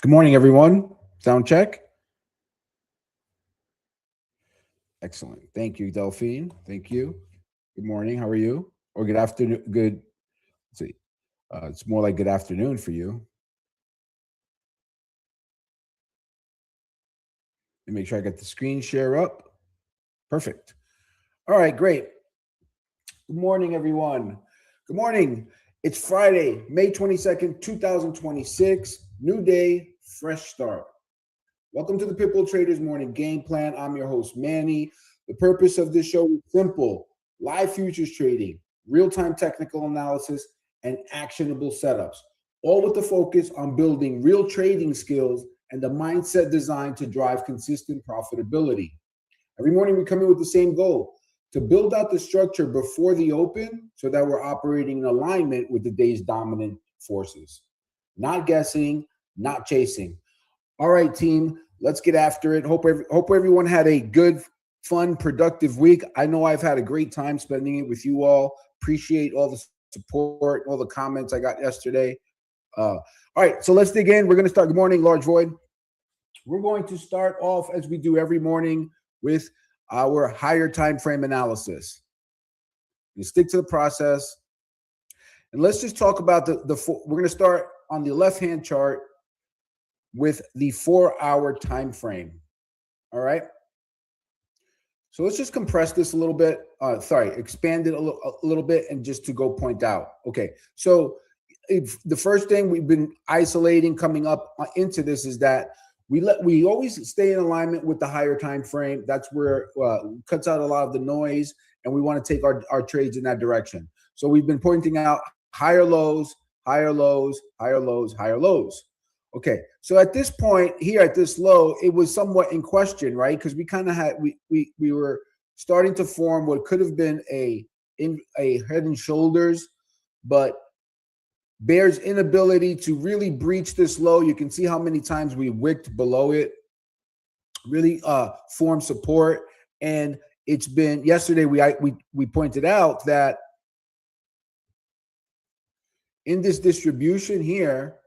Good morning, everyone. Sound check. Excellent. Thank you, Delphine. Thank you. Good morning. How are you? Or good afternoon. Let's see. It's more like good afternoon for you. Let me make sure I got the screen share up. Perfect. All right, great. Good morning, everyone. Good morning. It's Friday, May 22nd, 2026. New day, fresh start. Welcome to the Pitbull Traders Morning Game Plan. I'm your host, Manny. The purpose of this show is simple: live futures trading, real-time technical analysis, and actionable setups, all with the focus on building real trading skills and the mindset designed to drive consistent profitability. Every morning we come in with the same goal: to build out the structure before the open so that we're operating in alignment with the day's dominant forces. Not guessing, not chasing. All right, team, let's get after it. Hope everyone had a good, fun, productive week. I know I've had a great time spending it with you all. Appreciate all the support, all the comments I got yesterday. All right, so let's dig in. We're going to start. Good morning, Large Void. We're going to start off, as we do every morning, with our higher time frame analysis. You stick to the process. And let's just talk about we're going to start on the left-hand chart with the 4-hour time frame. All right. So let's just compress this a little bit. Expand it a little bit, and just to go point out. Okay. So the first thing we've been isolating coming up into this is that we always stay in alignment with the higher time frame. That's where it cuts out a lot of the noise, and we want to take our trades in that direction. So we've been pointing out higher lows, higher lows, higher lows, higher lows. Okay, so at this point here, at this low, it was somewhat in question, right? Because we kind of had we were starting to form what could have been a head and shoulders, but bear's inability to really breach this low. You can see how many times we wicked below it, really formed support. And it's been yesterday we pointed out that in this distribution here,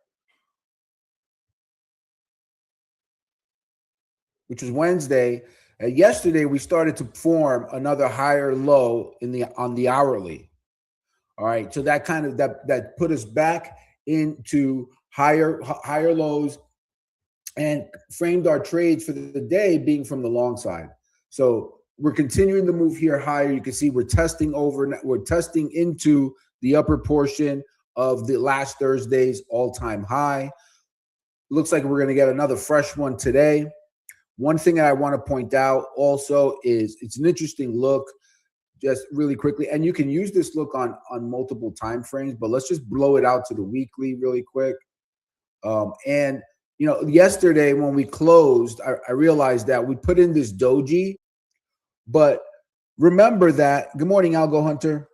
which was Wednesday, yesterday we started to form another higher low on the hourly. All right, so that kind of that put us back into higher lows and framed our trades for the day being from the long side. So we're continuing to move here higher. You can see we're testing into the upper portion of the last Thursday's all-time high. Looks like we're going to get another fresh one today. One thing that I want to point out also is it's an interesting look, just really quickly, and you can use this look on multiple time frames, but let's just blow it out to the weekly really quick. And yesterday when we closed, I realized that we put in this doji, but remember that, good morning, Algo Hunter.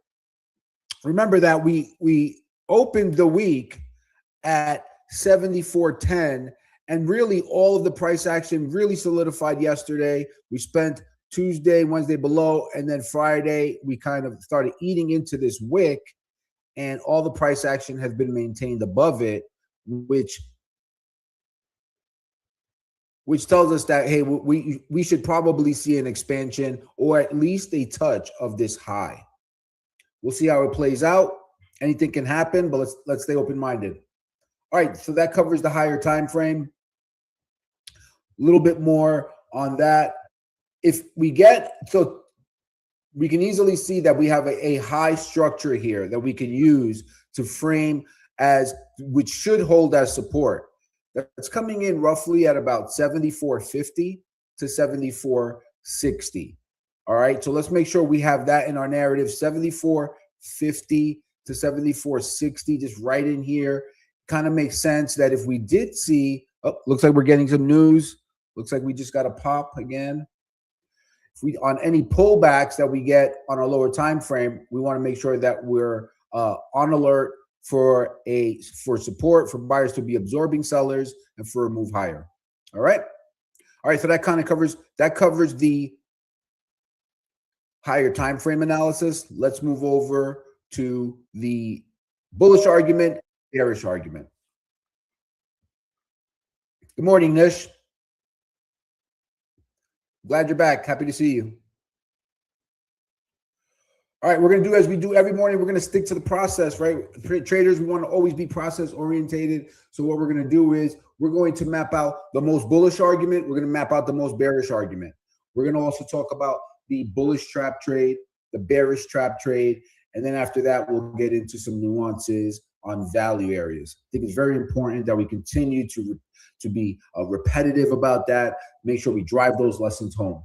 Remember that we opened the week at 74.10, and really all of the price action really solidified yesterday. We spent Tuesday, Wednesday below, and then Friday we kind of started eating into this wick, and all the price action has been maintained above it, which tells us that, hey, we should probably see an expansion or at least a touch of this high. We'll see how it plays out. Anything can happen, but let's stay open-minded. All right, so that covers the higher time frame. A little bit more on that. If we can easily see that we have a high structure here that we can use to frame which should hold as support. That's coming in roughly at about 74.50 to 74.60. All right, so let's make sure we have that in our narrative, 74.50 to 74.60, just right in here. Kind of makes sense that if we did see, looks like we're getting some news. Looks like we just got a pop again. If we on any pullbacks that we get on our lower time frame, we want to make sure that we're on alert for support, for buyers to be absorbing sellers, and for a move higher. All right. So that kind of covers the higher time frame analysis. Let's move over to the bullish argument, bearish argument. Good morning, Nish. Glad you're back. Happy to see you. All right, we're going to do as we do every morning. We're going to stick to the process, right? Traders, we want to always be process orientated. So what we're going to do is we're going to map out the most bullish argument. We're going to map out the most bearish argument. We're going to also talk about the bullish trap trade, the bearish trap trade, and then after that, we'll get into some nuances on value areas. I think it's very important that we continue to be repetitive about that. Make sure we drive those lessons home.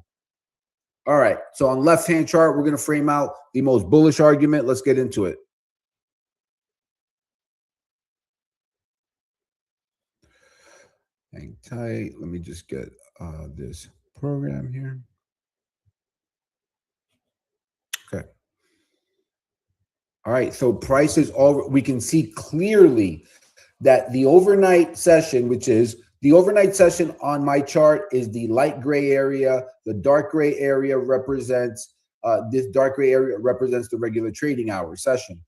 All right, so on left-hand chart, we're going to frame out the most bullish argument. Let's get into it. Hang tight. Let me just get this program here. Okay. All right, so prices, we can see clearly that the overnight session, which is the overnight session on my chart, is the light gray area. The dark gray area represents this dark gray area represents the regular trading hour session.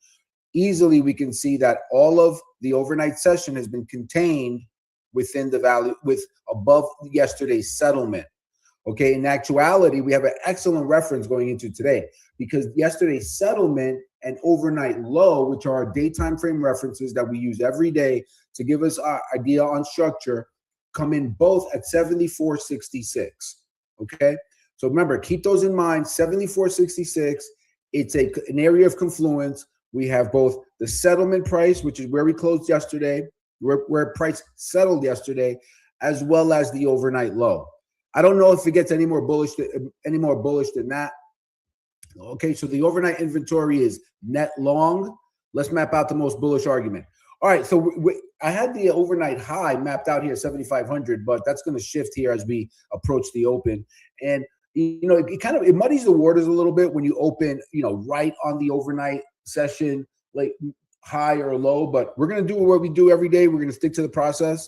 Easily, we can see that all of the overnight session has been contained within the value with above yesterday's settlement. Okay, in actuality, we have an excellent reference going into today because yesterday's settlement and overnight low, which are our daytime frame references that we use every day to give us our idea on structure, come in both at 74.66. Okay, so remember, keep those in mind. 74.66. It's an area of confluence. We have both the settlement price, which is where we closed yesterday, where price settled yesterday, as well as the overnight low. I don't know if it gets any more bullish than that. Okay, so the overnight inventory is net long. Let's map out the most bullish argument. All right, so I had the overnight high mapped out here, 7,500, but that's going to shift here as we approach the open. And it muddies the waters a little bit when you open, right on the overnight session, like high or low. But we're going to do what we do every day. We're going to stick to the process.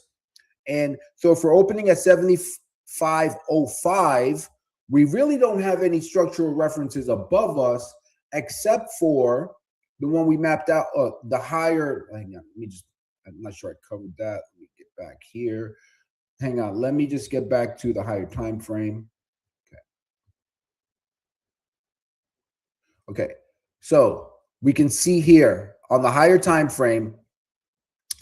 And so if we're opening at 75.05, we really don't have any structural references above us except for the one we mapped out, the higher. Hang on, I'm not sure I covered that. Let me get back here. Hang on, let me just get back to the higher time frame. Okay, so we can see here on the higher time frame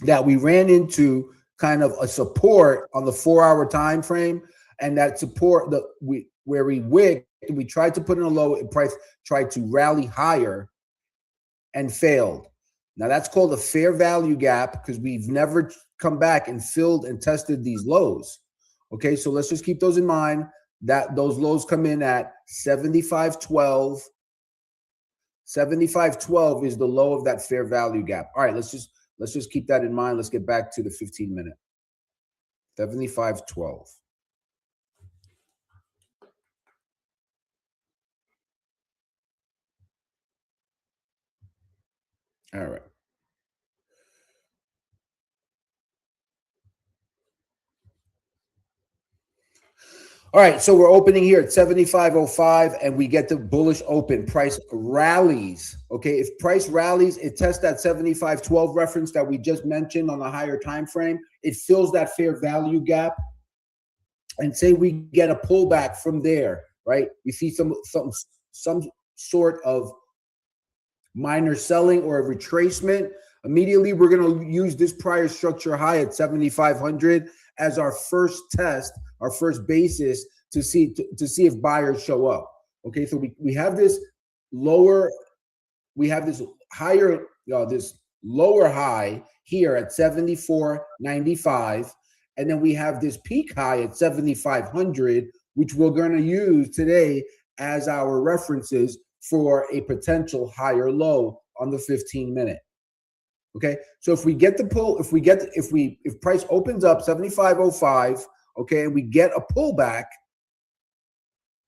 that we ran into kind of a support on the 4-hour time frame, and that support where we wicked, we tried to put in a low, and price tried to rally higher and failed. Now that's called a fair value gap because we've never come back and filled and tested these lows. Okay, so let's just keep those in mind, that those lows come in at 75.12. 75.12 is the low of that fair value gap. All right, let's just keep that in mind. Let's get back to the 15-minute. 75.12. All right. All right, so we're opening here at 75.05 and we get the bullish open. Price rallies. Okay, if price rallies, it tests that 75.12 reference that we just mentioned on the higher time frame. It fills that fair value gap. And say we get a pullback from there, right? We see some sort of minor selling or a retracement. Immediately, we're going to use this prior structure high at 7,500 as our first test, our first basis to see if buyers show up. Okay, so we have this lower, we have this higher, this lower high here at 74.95, and then we have this peak high at 7,500, which we're going to use today as our references for a potential higher low on the 15-minute. Okay, so if we get the pull, if price opens up 75.05, okay, and we get a pullback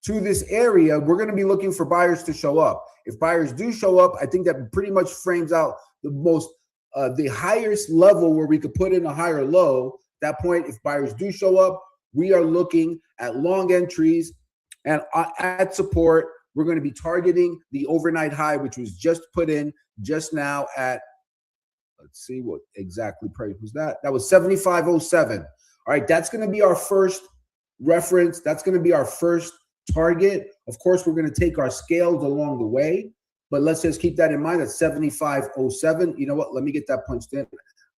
to this area, we're going to be looking for buyers to show up. If buyers do show up, I think that pretty much frames out the highest level where we could put in a higher low. At that point, if buyers do show up, we are looking at long entries, and at support, we're going to be targeting the overnight high, which was just put in just now at, let's see what exactly price was that. That was 75.07. All right, that's going to be our first reference. That's going to be our first target. Of course, we're going to take our scales along the way, but let's just keep that in mind. At 75.07. You know what? Let me get that punched in.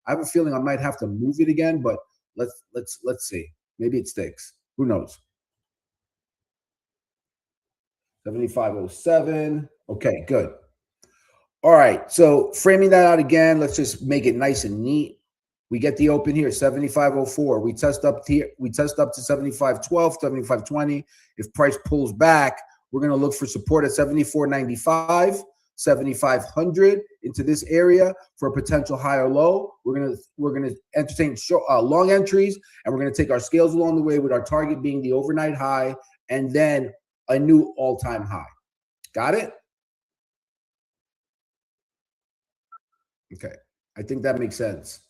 I have a feeling I might have to move it again, but let's see. Maybe it sticks. Who knows? 75.07. Okay, good. All right, so framing that out again, let's just make it nice and neat. We get the open here, 75.04. We test up here. We test up to 75.12, 75.20. If price pulls back, we're going to look for support at 74.95, 7,500 into this area for a potential higher low. We're gonna entertain short, long entries, and we're going to take our scales along the way with our target being the overnight high and then a new all-time high. Got it? Okay, I think that makes sense.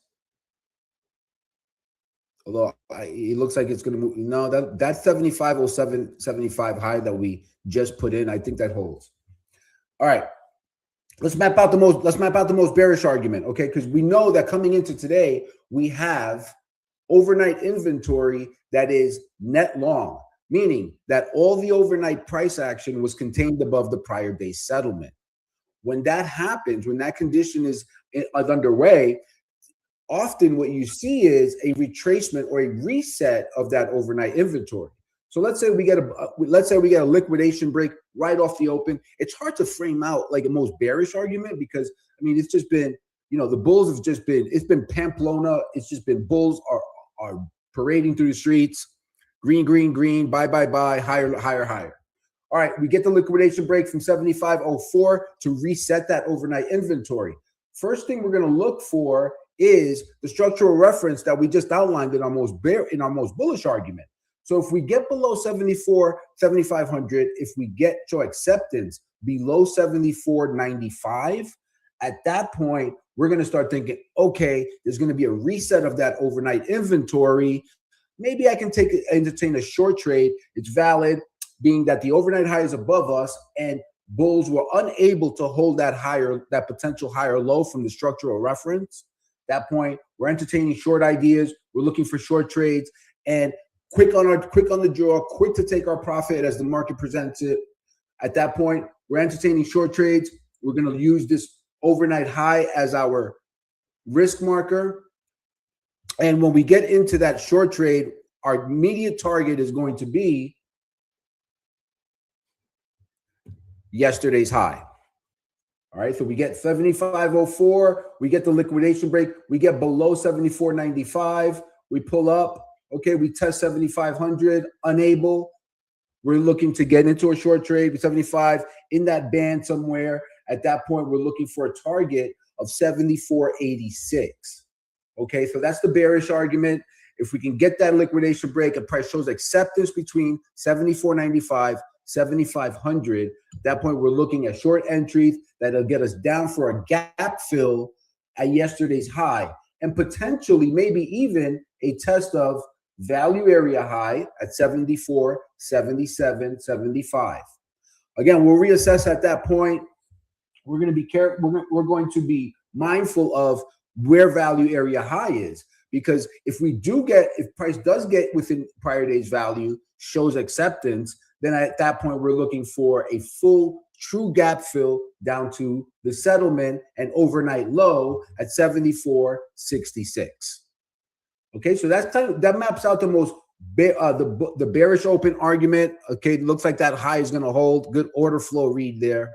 Although it looks like it's going to move. No, that 75.07, 75 high that we just put in, I think that holds. All right, let's map out the most bearish argument, okay? Because we know that coming into today, we have overnight inventory that is net long, meaning that all the overnight price action was contained above the prior day's settlement. When that happens, when that condition is underway, often what you see is a retracement or a reset of that overnight inventory. So let's say we get a liquidation break right off the open. It's hard to frame out like a most bearish argument because I mean it's just been, you know, the bulls have just been, it's been Pamplona. It's just been bulls are parading through the streets, green, green, green, buy, higher, higher, higher. All right, we get the liquidation break from 75.04 to reset that overnight inventory. First thing we're going to look for is the structural reference that we just outlined in our most bullish argument. So if we get below 7,500, if we get to acceptance below 74.95, at that point, we're going to start thinking, okay, there's going to be a reset of that overnight inventory. Maybe I can entertain a short trade. It's valid, being that the overnight high is above us and bulls were unable to hold that potential higher low from the structural reference. At that point, we're entertaining short ideas. We're looking for short trades and quick on the draw, quick to take our profit as the market presents it. At that point, we're entertaining short trades. We're going to use this overnight high as our risk marker. And when we get into that short trade, our immediate target is going to be yesterday's high. All right, so we get 75.04, we get the liquidation break, we get below 74.95, we pull up, okay, we test 7,500, unable. We're looking to get into a short trade with 75 in that band somewhere. At that point, we're looking for a target of 74.86. Okay, so that's the bearish argument. If we can get that liquidation break, and price shows acceptance between 74.95, 7,500. At that point, we're looking at short entries that'll get us down for a gap fill at yesterday's high and potentially maybe even a test of value area high at 74, 77, 75. Again, we'll reassess at that point. We're going to be careful. We're going to be mindful of where value area high is, because if price does get within prior day's value, shows acceptance, then at that point, we're looking for a full true gap fill down to the settlement and overnight low at 74.66. Okay, so that maps out the most the bearish open argument. Okay, looks like that high is going to hold. Good order flow read there.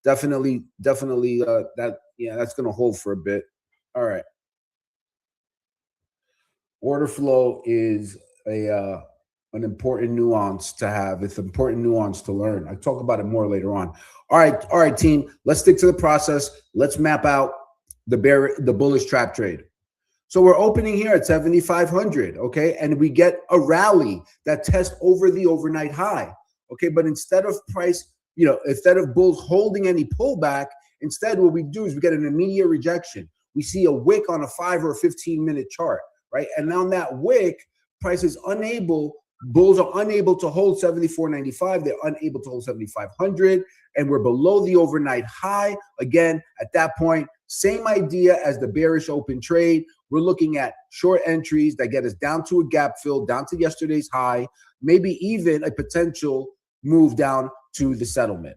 Definitely that's going to hold for a bit. All right. Order flow is an important nuance to have. It's an important nuance to learn. I'll talk about it more later on. All right, team. Let's stick to the process. Let's map out the bullish trap trade. So we're opening here at 7,500, okay? And we get a rally that tests over the overnight high, okay? But instead of price, instead of bulls holding any pullback, instead what we do is we get an immediate rejection. We see a wick on a 5 or 15-minute chart, right? And on that wick, price is bulls are unable to hold 74.95. They're unable to hold 7,500, and we're below the overnight high. Again, at that point, Same idea as the bearish open trade. We're looking at short entries that get us down to a gap fill, down to yesterday's high, maybe even a potential move down to the settlement.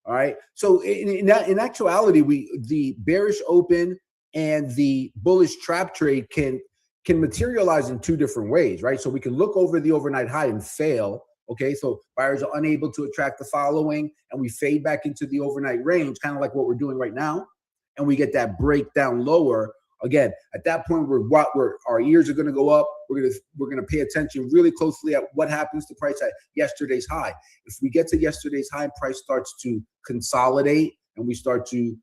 All right. So in actuality, the bearish open and the bullish trap trade can materialize in two different ways, right? So we can look over the overnight high and fail. Okay, so buyers are unable to attract the following, and we fade back into the overnight range, kind of like what we're doing right now, and we get that breakdown lower. Again, at that point, our ears are going to go up. We're going to pay attention really closely at what happens to price at yesterday's high. If we get to yesterday's high, price starts to consolidate, and we start to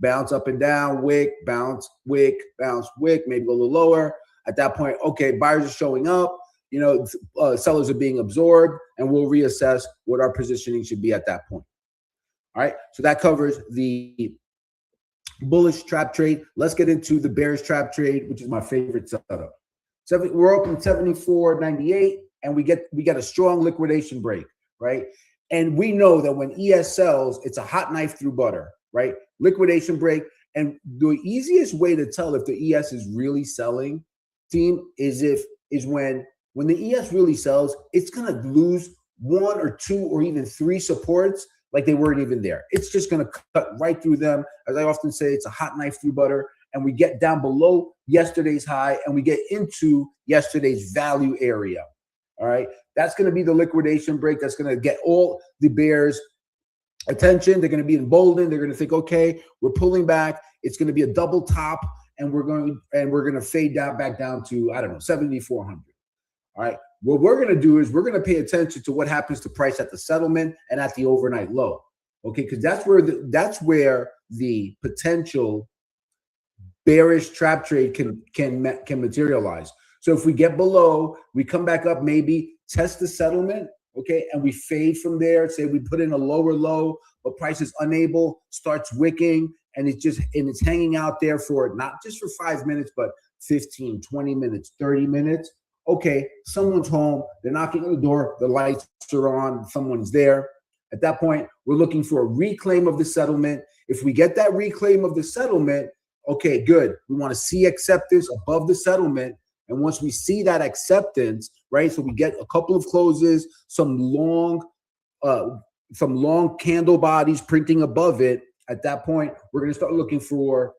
bounce up and down, wick, bounce, wick, bounce, wick, maybe go a little lower. At that point, okay, buyers are showing up. Sellers are being absorbed, and we'll reassess what our positioning should be at that point. All right, so that covers the bullish trap trade. Let's get into the bearish trap trade, which is my favorite setup. We're open 74.98, and we get a strong liquidation break, right? And we know that when ES sells, it's a hot knife through butter, right? Liquidation break, and the easiest way to tell if the ES is really selling, team, is when the ES really sells, it's going to lose one or two or even three supports like they weren't even there. It's just going to cut right through them. As I often say, it's a hot knife through butter, and we get down below yesterday's high, and we get into yesterday's value area. All right, that's going to be the liquidation break. That's going to get all the bears' attention. They're going to be emboldened. They're going to think, okay, we're pulling back. It's going to be a double top, and we're going to fade down back down to 7,400. All right. What we're going to do is we're going to pay attention to what happens to price at the settlement and at the overnight low. Okay, because that's where the potential bearish trap trade can materialize. So if we get below, we come back up, maybe test the settlement, okay, and we fade from there. Say we put in a lower low, but price is unable, starts wicking, and it's hanging out there for not just for 5 minutes, but 15, 20 minutes, 30 minutes. Okay, someone's home, they're knocking on the door, the lights are on, someone's there. At that point, we're looking for a reclaim of the settlement. If we get that reclaim of the settlement, okay, good. We want to see acceptance above the settlement. And once we see that acceptance, right, so we get a couple of closes, some long candle bodies printing above it, at that point, we're going to start looking for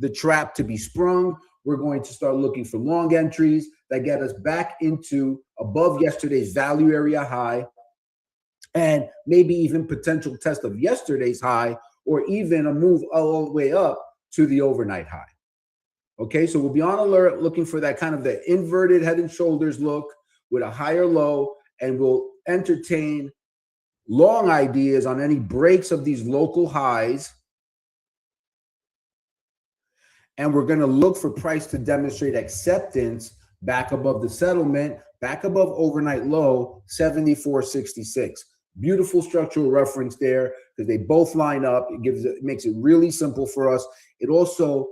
the trap to be sprung. We're going to start looking for long entries that get us back into above yesterday's value area high, and maybe even potential test of yesterday's high, or even a move all the way up to the overnight high. Okay, so we'll be on alert looking for that kind of the inverted head and shoulders look with a higher low, and we'll entertain long ideas on any breaks of these local highs. And we're going to look for price to demonstrate acceptance back above the settlement, back above overnight low, 74.66. Beautiful structural reference there because they both line up. It makes it really simple for us. It also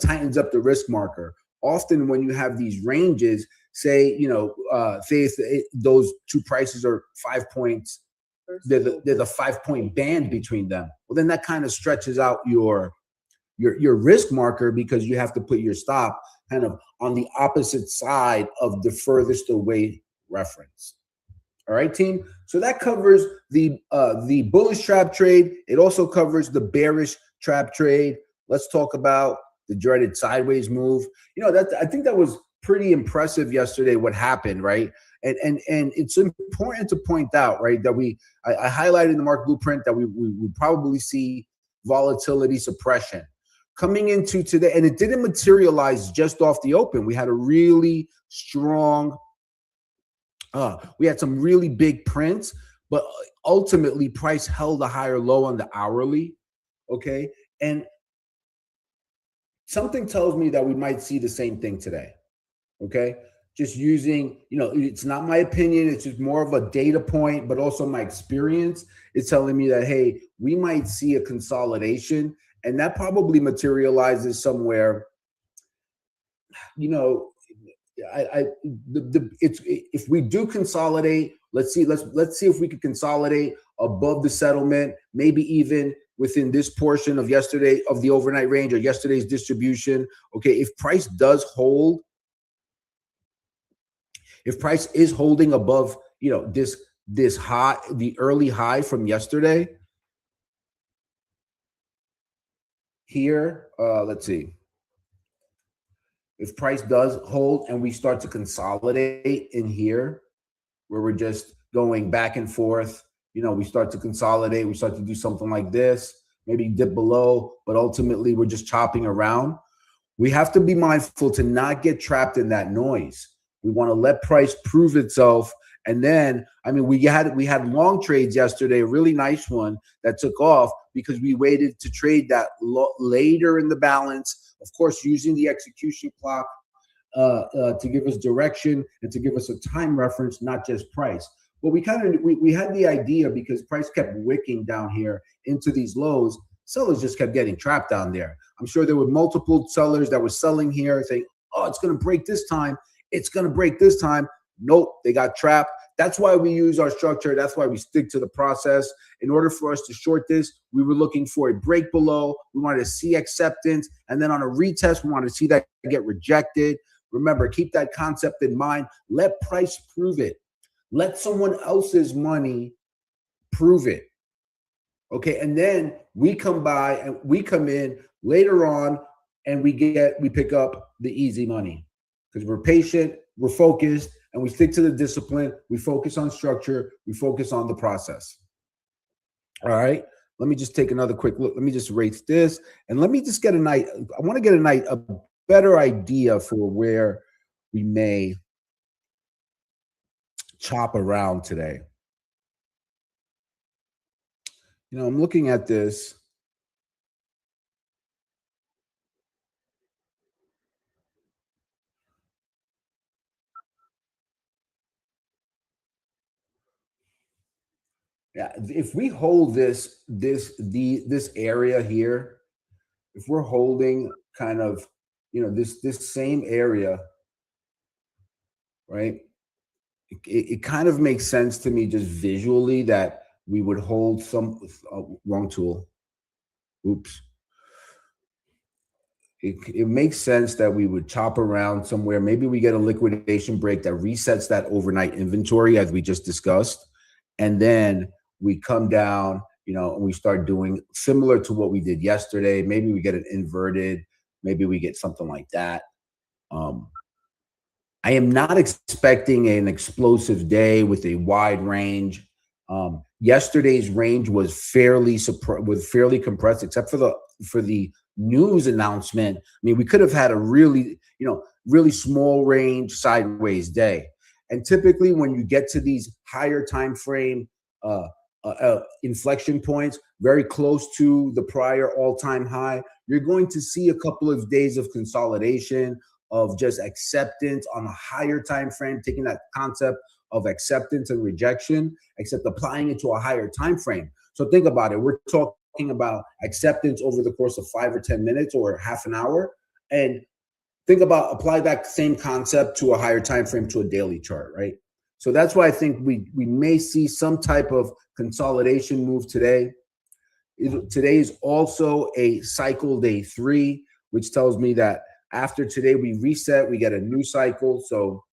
tightens up the risk marker. Often when you have these ranges, say those two prices are 5 points, there's a 5 point band between them. Well, then that kind of stretches out your risk marker because you have to put your stop kind of on the opposite side of the furthest away reference. All right, team. So that covers the bullish trap trade. It also covers the bearish trap trade. Let's talk about the dreaded sideways move. I think that was pretty impressive yesterday. What happened, right? And it's important to point out, right, that I highlighted in the market blueprint that we probably see volatility suppression coming into today, and it didn't materialize just off the open. We had a really strong, we had some really big prints, but ultimately price held a higher low on the hourly, okay? And something tells me that we might see the same thing today, okay? Just using, it's not my opinion, it's just more of a data point, but also my experience is telling me that, hey, we might see a consolidation. And that probably materializes somewhere, if we do consolidate, let's see if we can consolidate above the settlement, maybe even within this portion of yesterday of the overnight range or yesterday's distribution. Okay, if price does hold, if price is holding above, this high, the early high from yesterday here, let's see. If price does hold and we start to consolidate in here, where we're just going back and forth, we start to consolidate, we start to do something like this, maybe dip below, but ultimately we're just chopping around. We have to be mindful to not get trapped in that noise. We want to let price prove itself. And then, we had long trades yesterday, a really nice one that took off because we waited to trade that later in the balance, of course, using the execution clock to give us direction and to give us a time reference, not just price. But we had the idea, because price kept wicking down here into these lows, sellers just kept getting trapped down there. I'm sure there were multiple sellers that were selling here saying, oh, it's going to break this time. It's going to break this time. Nope, they got trapped. That's why we use our structure. That's why we stick to the process. In order for us to short this, we were looking for a break below. We wanted to see acceptance. And then on a retest, we wanted to see that get rejected. Remember, keep that concept in mind. Let price prove it. Let someone else's money prove it. Okay, and then we come by and we come in later on and we pick up the easy money because we're patient, we're focused, and we stick to the discipline. We focus on structure. We focus on the process. All right. Let me just take another quick look. Let me just rate this, and let me just get I want to get a better idea for where we may chop around today. I'm looking at this. Yeah, if we hold this area here, if we're holding kind of, this same area, right? It kind of makes sense to me just visually that we would hold some wrong tool. Oops. It makes sense that we would chop around somewhere. Maybe we get a liquidation break that resets that overnight inventory as we just discussed. And then we come down, and we start doing similar to what we did yesterday. Maybe we get an inverted, maybe we get something like that. I am not expecting an explosive day with a wide range. Yesterday's range was fairly compressed, except for the news announcement. We could have had a really small range sideways day. And typically, when you get to these higher time frame inflection points, very close to the prior all-time high, you're going to see a couple of days of consolidation, of just acceptance on a higher time frame, taking that concept of acceptance and rejection, except applying it to a higher time frame. So think about it. We're talking about acceptance over the course of 5 or 10 minutes or half an hour. And think about apply that same concept to a higher time frame, to a daily chart, right? So that's why I think we may see some type of consolidation move today. Today is also a cycle day 3, which tells me that after today we reset, we get a new cycle. So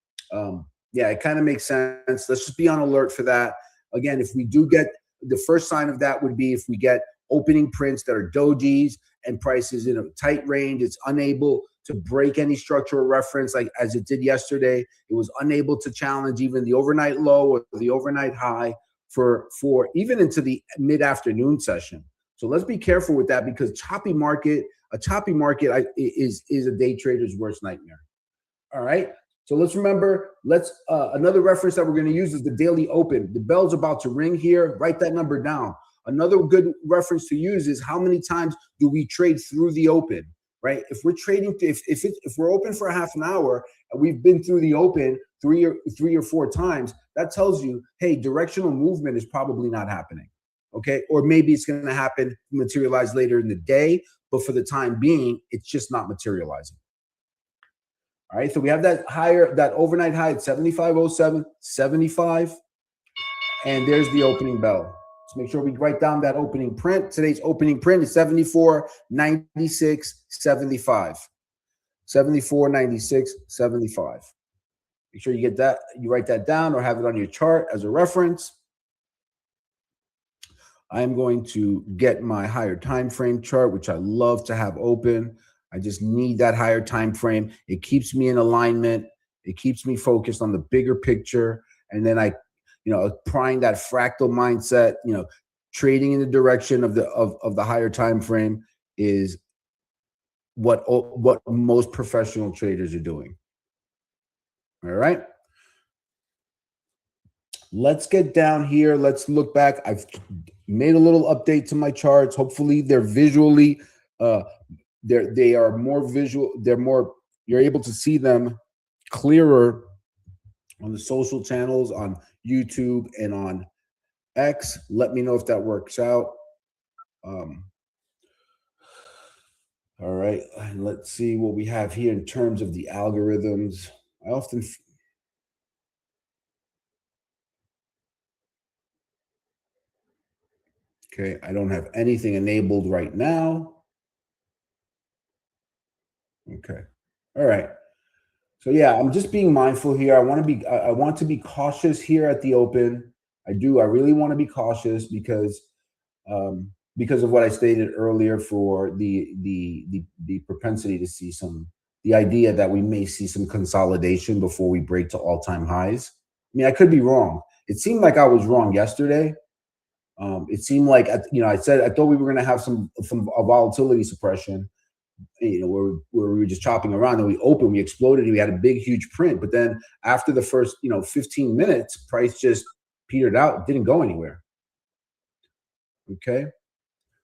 yeah, it kind of makes sense. Let's just be on alert for that. Again, if we do get, the first sign of that would be if we get opening prints that are dojis and prices in a tight range, it's unable to break any structural reference like as it did yesterday. It was unable to challenge even the overnight low or the overnight high for even into the mid-afternoon session. So let's be careful with that, because a choppy market is a day trader's worst nightmare. All right. So let's remember, another reference that we're going to use is the daily open. The bell's about to ring here. Write that number down. Another good reference to use is how many times do we trade through the open, right? If we're trading, if we're open for a half an hour and we've been through the open three or four times, that tells you, hey, directional movement is probably not happening. Okay. Or maybe it's going to happen, materialize later in the day, but for the time being, it's just not materializing. All right, so we have that overnight high at 75.07, 75, and there's the opening bell. Let's make sure we write down that opening print. Today's opening print is 74.96.75. 74.96.75. Make sure you get that, you write that down or have it on your chart as a reference. I'm going to get my higher time frame chart, which I love to have open. I just need that higher time frame. It keeps me in alignment. It keeps me focused on the bigger picture. And then applying that fractal mindset, trading in the direction of the higher time frame is what most professional traders are doing. All right. Let's get down here. Let's look back. I've made a little update to my charts. Hopefully they're visually, they are more visual. You're able to see them clearer on the social channels, on YouTube and on X. Let me know if that works out. All right. And let's see what we have here in terms of the algorithms. Okay, I don't have anything enabled right now. Okay. All right. So yeah, I'm just being mindful here. I want to be cautious here at the open. I really want to be cautious because of what I stated earlier for the propensity to see the idea that we may see some consolidation before we break to all-time highs. I mean, I could be wrong. It seemed like I was wrong yesterday. It seemed like I thought we were going to have some volatility suppression, where we were just chopping around, and we opened, we exploded, and we had a big, huge print. But then after the first 15 minutes, price just petered out, didn't go anywhere. Okay,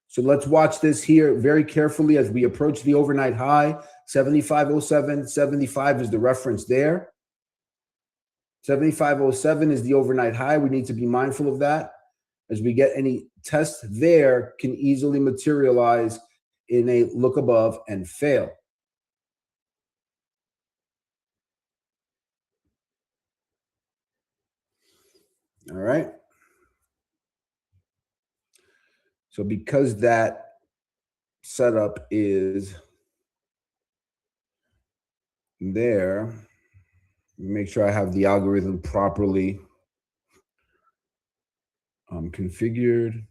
so let's watch this here very carefully as we approach the overnight high. 75.07.75 is the reference there. 75.07 is the overnight high. We need to be mindful of that. As we get any test there, can easily materialize in a look above and fail. All right. So because that setup is there, make sure I have the algorithm properly configured.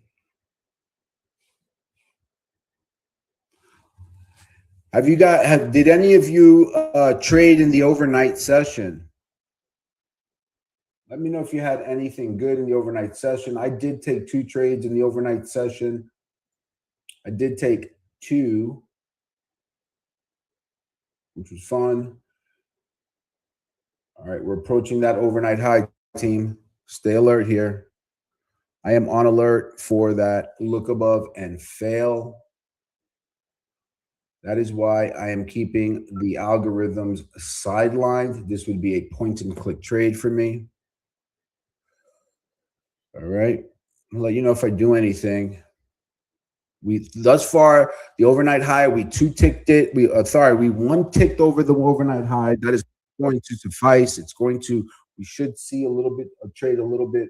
Did any of you trade in the overnight session? Let me know if you had anything good in the overnight session. I did take 2 trades in the overnight session. I did take 2, which was fun. All right, we're approaching that overnight high, team. Stay alert here. I am on alert for that look above and fail. That is why I am keeping the algorithms sidelined. This would be a point and click trade for me. All right. I'll let you know if I do anything. Thus far, the overnight high, we 2-ticked it. We 1-ticked over the overnight high. That is going to suffice. We should see a little bit of trade a little bit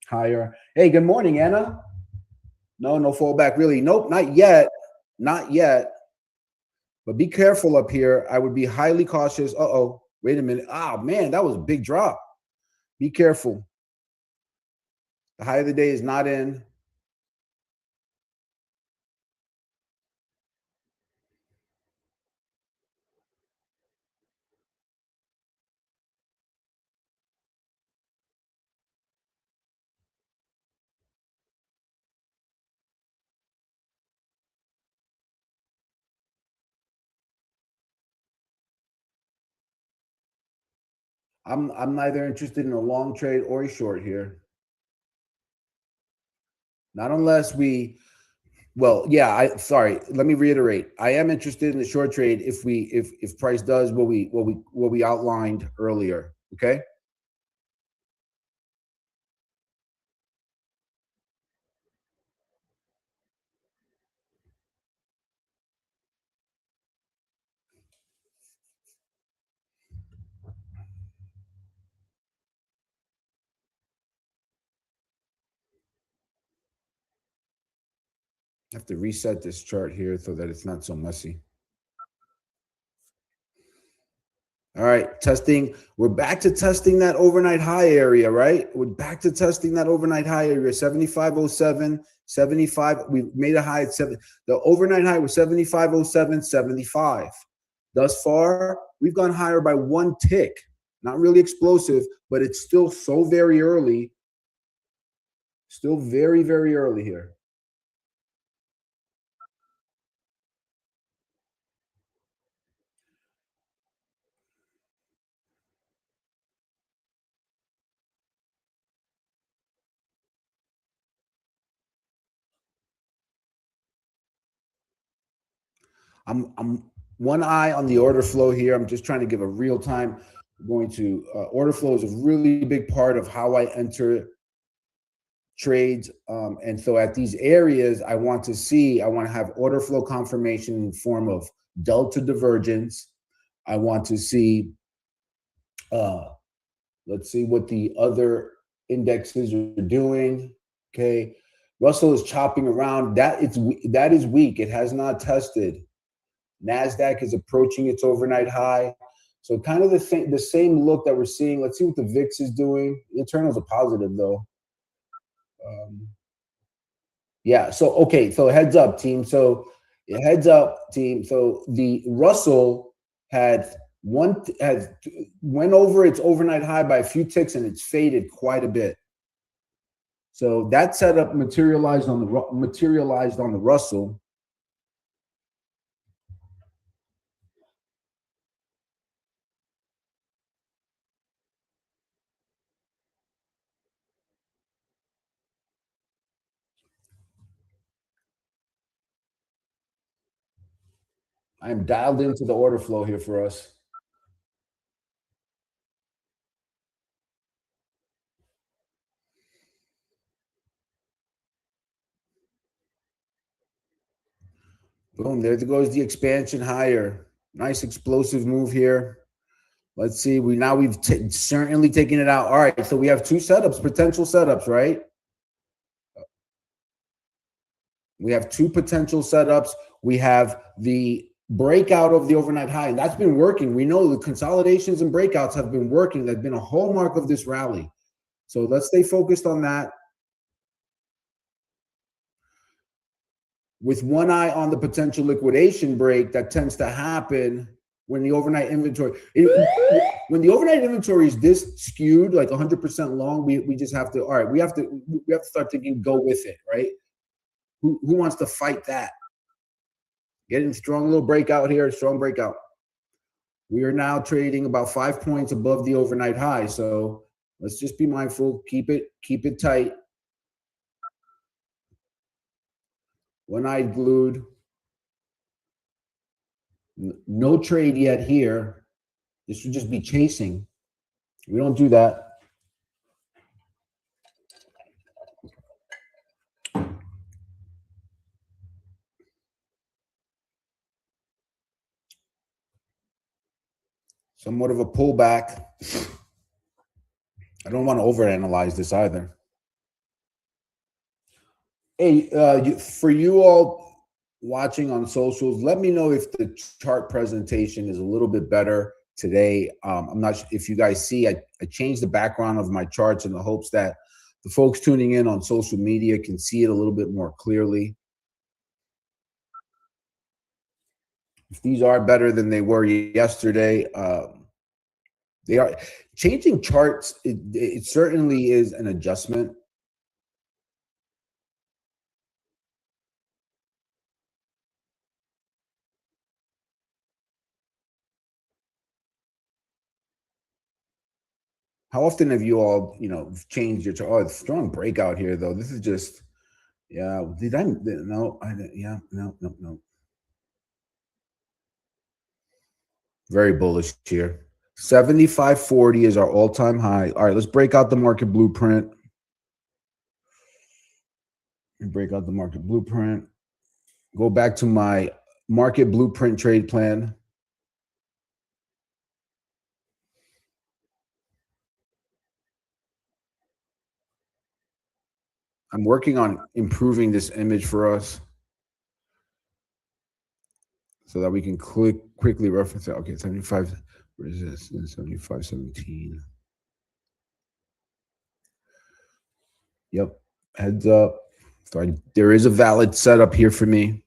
higher. Hey, good morning, Anna. No fallback, really. Nope, not yet. Not yet. But be careful up here. I would be highly cautious. Wait a minute. Oh, man, that was a big drop. Be careful. The high of the day is not in. I'm neither interested in a long trade or a short here. Not unless let me reiterate. I am interested in the short trade if price does what we outlined earlier. Okay. I have to reset this chart here so that it's not so messy. All right, testing. We're back to testing that overnight high area, right? We're back to testing that overnight high area, 7507, 75. We made a high at 7. The overnight high was 7507, 75. Thus far, we've gone higher by one tick. Not really explosive, but it's still so very early. Still very, very early here. I'm one eye on the order flow here. I'm just trying to give a real time. Going to order flow is a really big part of how I enter trades. And so at these areas, I want to have order flow confirmation in form of delta divergence. I want to see, let's see what the other indexes are doing. Okay. Russell is chopping around. That is weak. It has not tested. NASDAQ is approaching its overnight high. So kind of the same look that we're seeing. Let's see what the VIX is doing. Internals are positive though. Yeah. So okay. So heads up, team. So heads up, team. So the Russell went over its overnight high by a few ticks, and it's faded quite a bit. So that setup materialized on the Russell. I am dialed into the order flow here for us. Boom, there goes the expansion higher. Nice explosive move here. Let's see. We've certainly taken it out. All right, so we have two potential setups, right? We have two potential setups. We have the breakout of the overnight high, and that's been working. We know the consolidations and breakouts have been working. That's been a hallmark of this rally. So let's stay focused on that. With one eye on the potential liquidation break that tends to happen when the overnight inventory is this skewed, like 100% long, we just have to, all right, we have to start thinking, go with it, right? Who wants to fight that? Getting strong little breakout here, strong breakout. We are now trading about 5 points above the overnight high. So let's just be mindful, keep it tight. One eye glued. No trade yet here. This would just be chasing. We don't do that. Somewhat of a pullback. I don't want to overanalyze this either. Hey, for you all watching on socials, let me know if the chart presentation is a little bit better today. I'm not sure if you guys see, I changed the background of my charts in the hopes that the folks tuning in on social media can see it a little bit more clearly. If these are better than they were yesterday, they are changing charts. It certainly is an adjustment. How often have you all, changed your chart? Oh, it's strong breakout here, though. This is just, yeah. Did I? No, yeah, no. Very bullish here. 75.40 is our all-time high. All right, let's break out the market blueprint. Break out the market blueprint. Go back to my market blueprint trade plan. I'm working on improving this image for us. so that we can quickly reference it. Okay, 75 resistance, 75.17. Yep, heads up. So there is a valid setup here for me.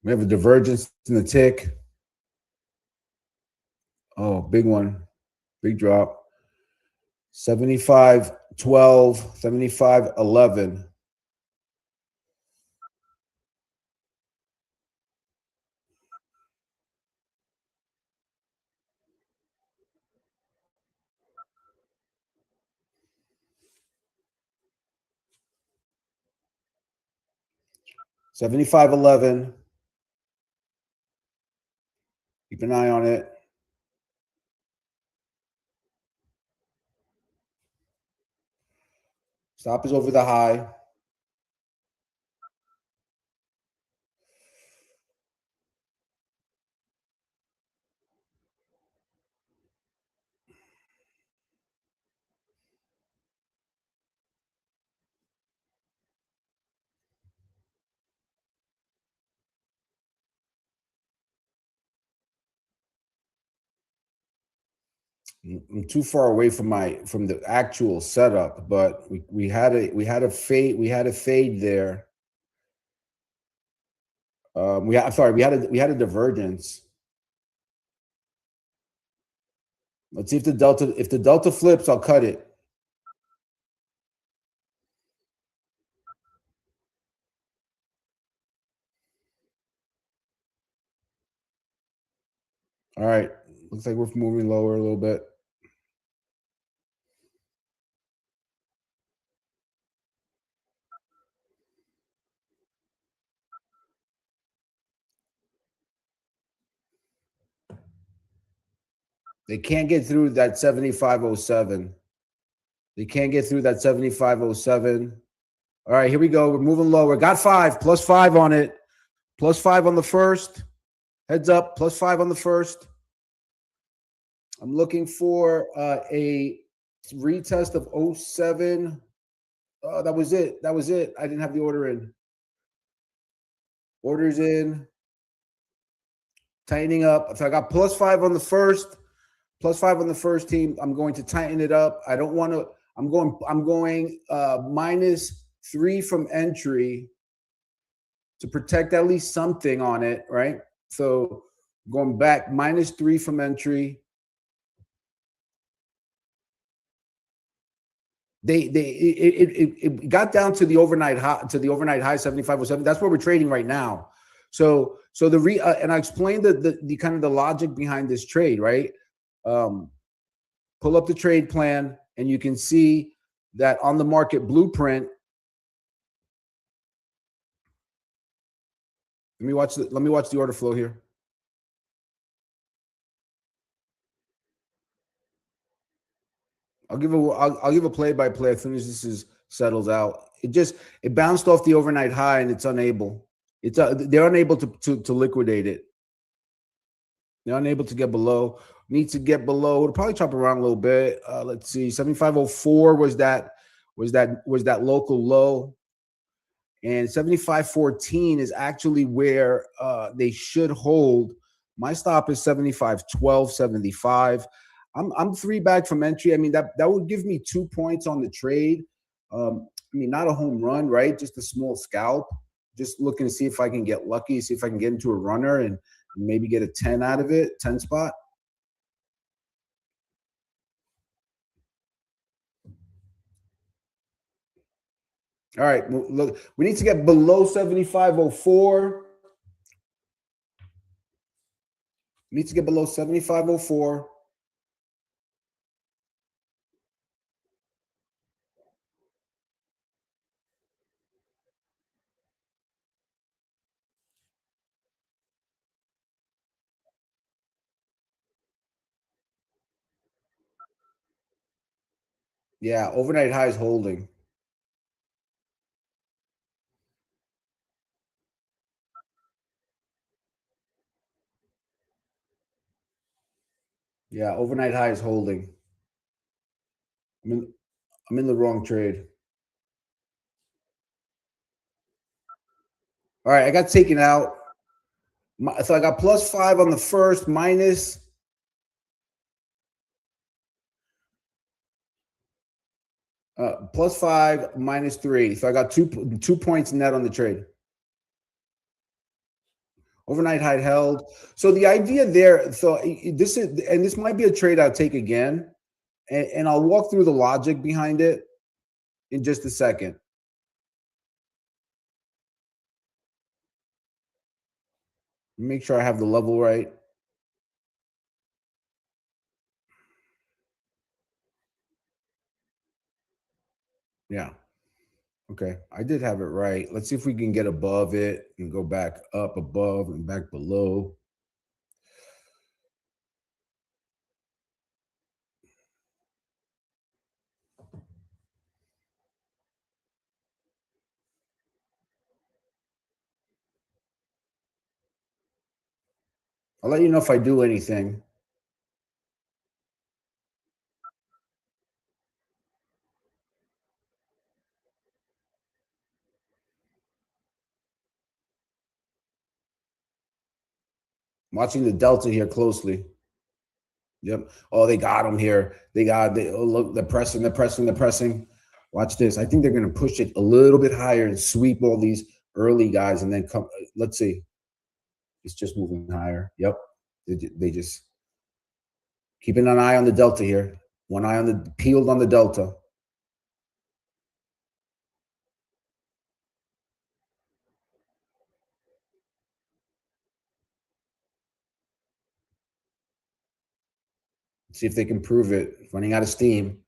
We have a divergence in the tick. Oh, big one. Big drop. 75.12, 75.11. $75.11. Keep an eye on it. Stop is over the high. I'm too far away from the actual setup, but we had a fade there. We had a divergence. Let's see if the delta flips, I'll cut it. All right, looks like we're moving lower a little bit. They can't get through that 75.07. They can't get through that 75.07. All right, here we go. We're moving lower. Got 5, +5 on it. +5 on the first. Heads up, +5 on the first. I'm looking for a retest of 07. Oh, that was it. That was it. I didn't have the order in. Orders in. Tightening up. So I got +5 on the first. +5 on the first team. I'm going to tighten it up. I don't want to. I'm going -3 from entry to protect at least something on it, right? So going back -3 from entry. It got down to the overnight high 75.07. That's where we're trading right now. So and I explained the kind of the logic behind this trade, right? Pull up the trade plan and you can see that on the market blueprint. Let me watch the order flow here. I'll give a play-by-play as soon as this settles out. It bounced off the overnight high and it's unable. They're unable to liquidate it. They're unable to get below. Need to get below. It'll probably chop around a little bit. Let's see. 75.04 was that local low, and 75.14 is actually where they should hold. My stop is 75.12.75. I'm 3 back from entry. I mean, that would give me 2 points on the trade. I mean, not a home run, right? Just a small scalp. Just looking to see if I can get lucky, see if I can get into a runner and maybe get a 10 out of it, 10 spot. All right, look, we need to get below 75.04. We need to get below 75.04. Yeah, overnight high is holding. Yeah, overnight high is holding. I'm in the wrong trade. All right, I got taken out. So I got +5 on the first, minus +5, -3. So I got 2 points net on the trade. Overnight high held. So the idea there, so this might be a trade I'll take again, and I'll walk through the logic behind it in just a second. Make sure I have the level right. Yeah. Okay. I did have it right. Let's see if we can get above it and go back up above and back below. I'll let you know if I do anything. I'm watching the delta here closely. Yep. Oh, they got him here. Oh, look, they're pressing. Watch this. I think they're going to push it a little bit higher and sweep all these early guys and then come. Let's see. It's just moving higher. Yep. They just keeping an eye on the delta here. One eye on the peeled on the delta. See if they can prove it. Running out of steam.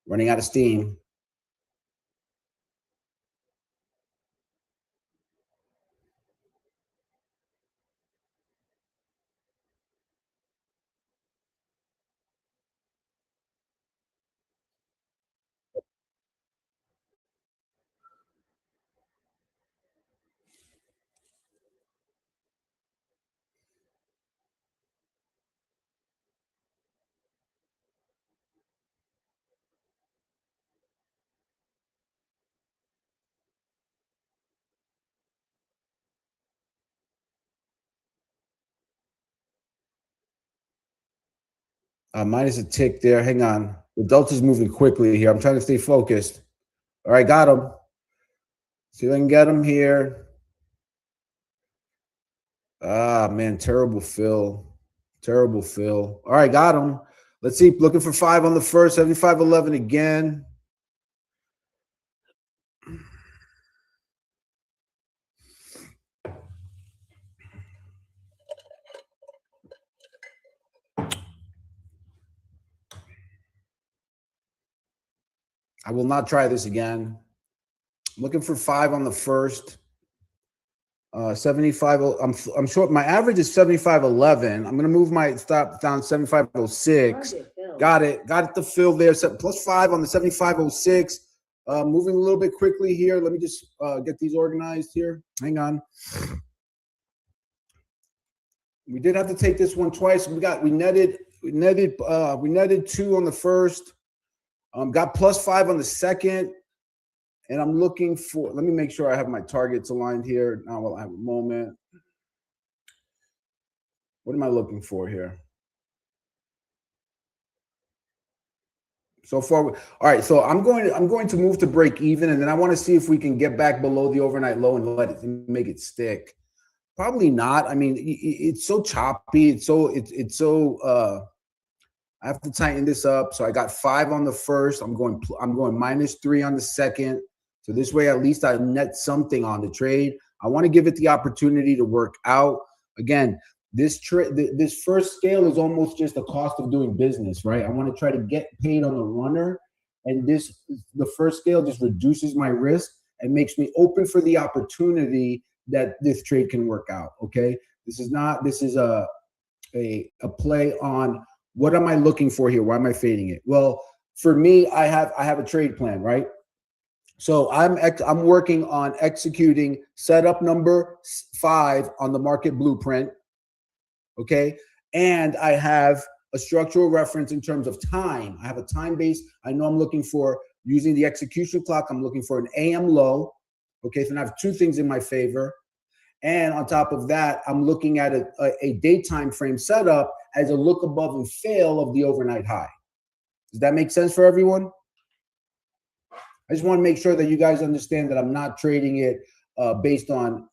Running out of steam. Minus a tick there. Hang on. The delta's moving quickly here. I'm trying to stay focused. All right, got him. See if I can get him here. Ah, man, terrible fill. Terrible fill. All right, got him. Let's see. Looking for 5 on the first, 75.11 again. I will not try this again. I'm looking for 5 on the first. 75. I'm short. My average is 75.11. I'm gonna move my stop down 75.06. Got it. Got it to fill there. +5 on the 75.06. Moving a little bit quickly here. Let me just get these organized here. Hang on. We did have to take this one twice. We netted 2 on the first. Got +5 on the second. And I'm looking for, let me make sure I have my targets aligned here. Now we'll have a moment. What am I looking for here? So far, all right. So I'm going to move to break even, and then I want to see if we can get back below the overnight low and make it stick. Probably not. I mean, it's so choppy. It's so I have to tighten this up. So I got 5 on the first. I'm going -3 on the second. So this way, at least I net something on the trade. I want to give it the opportunity to work out. Again, this first scale is almost just the cost of doing business, right? I want to try to get paid on the runner, and the first scale just reduces my risk and makes me open for the opportunity that this trade can work out. Okay, this is a play on what am I looking for here? Why am I fading it? Well, for me, I have a trade plan, right? So I'm working on executing setup number 5 on the market blueprint. Okay, and I have a structural reference in terms of time. I have a time base. I know I'm looking for, using the execution clock, I'm looking for an AM low. Okay, so I have two things in my favor. And on top of that, I'm looking at a daytime frame setup as a look above and fail of the overnight high. Does that make sense for everyone? I just want to make sure that you guys understand that I'm not trading it based on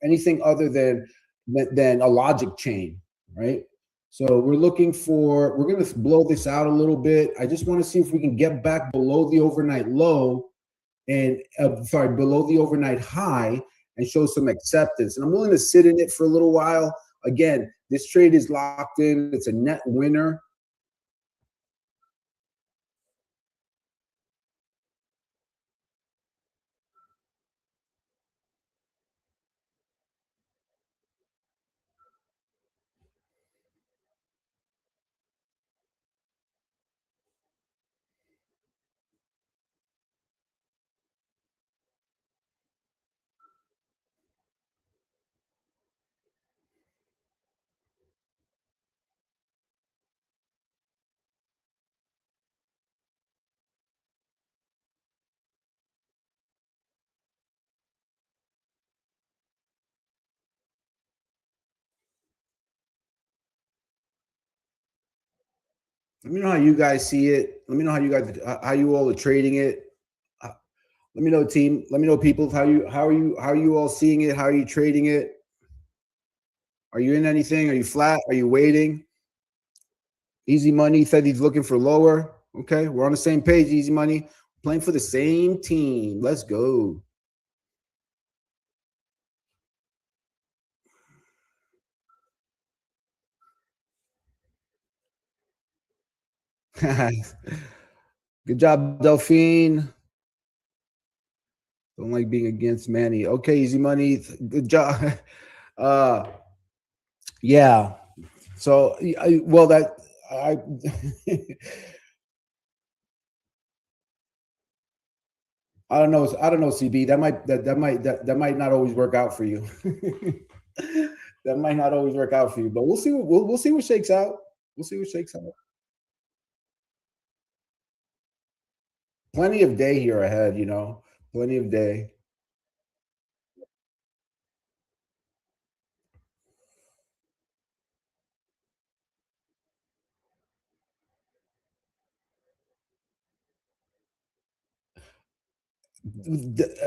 anything other than a logic chain, right? So we're looking for, we're going to blow this out a little bit. I just want to see if we can get back below the overnight low and below the overnight high and show some acceptance. And I'm willing to sit in it for a little while. Again, this trade is locked in. It's a net winner. Let me know how you guys see it. Let me know how you all are trading it. Let me know, team. Let me know, people, how are you all seeing it? How are you trading it? Are you in anything? Are you flat? Are you waiting? Easy Money said he's looking for lower. Okay, we're on the same page. Easy Money, playing for the same team. Let's go. Good job, Delphine. Don't like being against Manny. Okay, Easy Money. Good job. Yeah. So, well, that I. I don't know. I don't know, CB. That might not always work out for you. That might not always work out for you, but we'll see. We'll see what shakes out. We'll see what shakes out. Plenty of day here ahead. Plenty of day.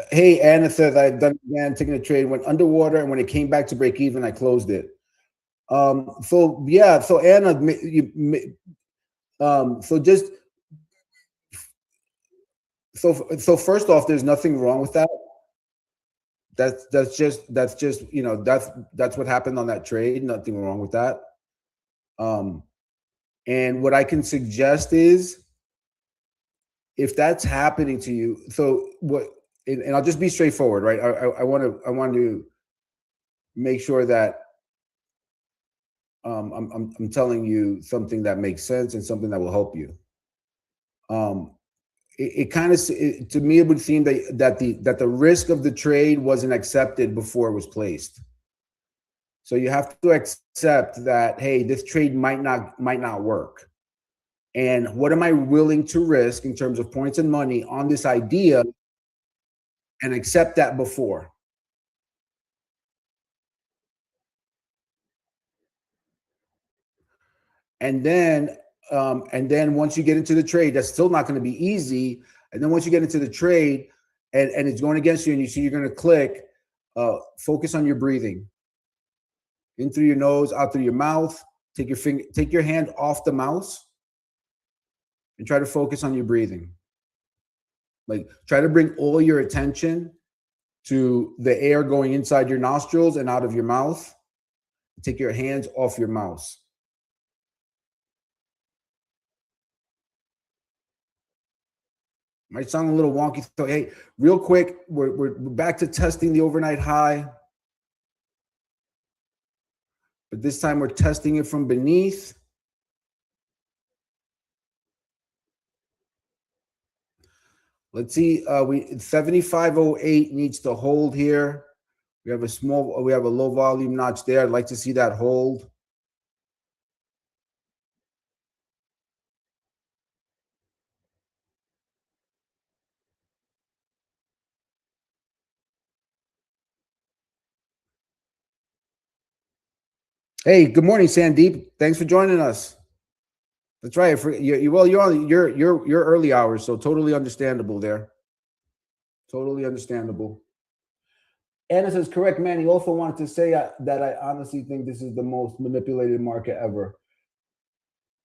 Hey, Anna says I've done it again, taking a trade, went underwater, and when it came back to break even, I closed it. So yeah, so Anna, just so first off, there's nothing wrong with that. That's just that's what happened on that trade. Nothing wrong with that. And what I can suggest is, if that's happening to you, so what? And I'll just be straightforward, right? I want to make sure that I'm telling you something that makes sense and something that will help you. It kind of, to me, it would seem that the risk of the trade wasn't accepted before it was placed. So you have to accept that, hey, this trade might not work. And what am I willing to risk in terms of points and money on this idea, and accept that before? And then once you get into the trade, that's still not going to be easy. And then once you get into the trade and it's going against you, and you see you're going to click, focus on your breathing. In through your nose, out through your mouth. Take your hand off the mouse and try to focus on your breathing. Like, try to bring all your attention to the air going inside your nostrils and out of your mouth. Take your hands off your mouse. Might sound a little wonky. So, hey, real quick, we're back to testing the overnight high. But this time we're testing it from beneath. Let's see. We 7508 needs to hold here. We have a low volume notch there. I'd like to see that hold. Hey, good morning, Sandeep. Thanks for joining us. That's right. You're early hours, so totally understandable there. Totally understandable. Anna says, correct, man. He also wanted to say that I honestly think this is the most manipulated market ever.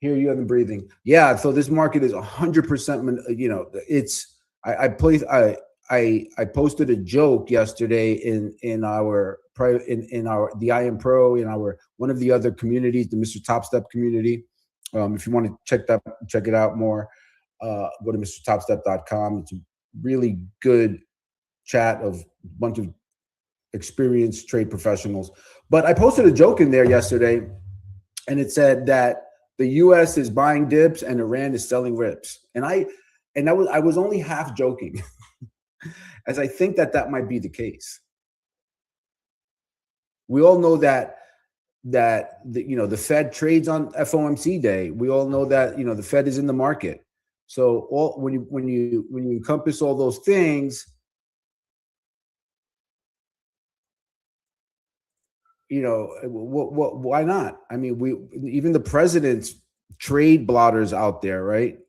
Hear you haven't breathing. Yeah. So this market is 100%. It's I placed I posted a joke yesterday in our the IM Pro, in our one of the other communities, the Mr. Top Step community. If you want to check it out more, go to mrtopstep.com. It's a really good chat of a bunch of experienced trade professionals. But I posted a joke in there yesterday, and it said that the U.S. is buying dips and Iran is selling rips, and I was only half joking, as I think that might be the case. We all know that the Fed trades on FOMC day. We all know that the Fed is in the market. So when you encompass all those things, why not? I mean, even the president's trade blotters out there, right?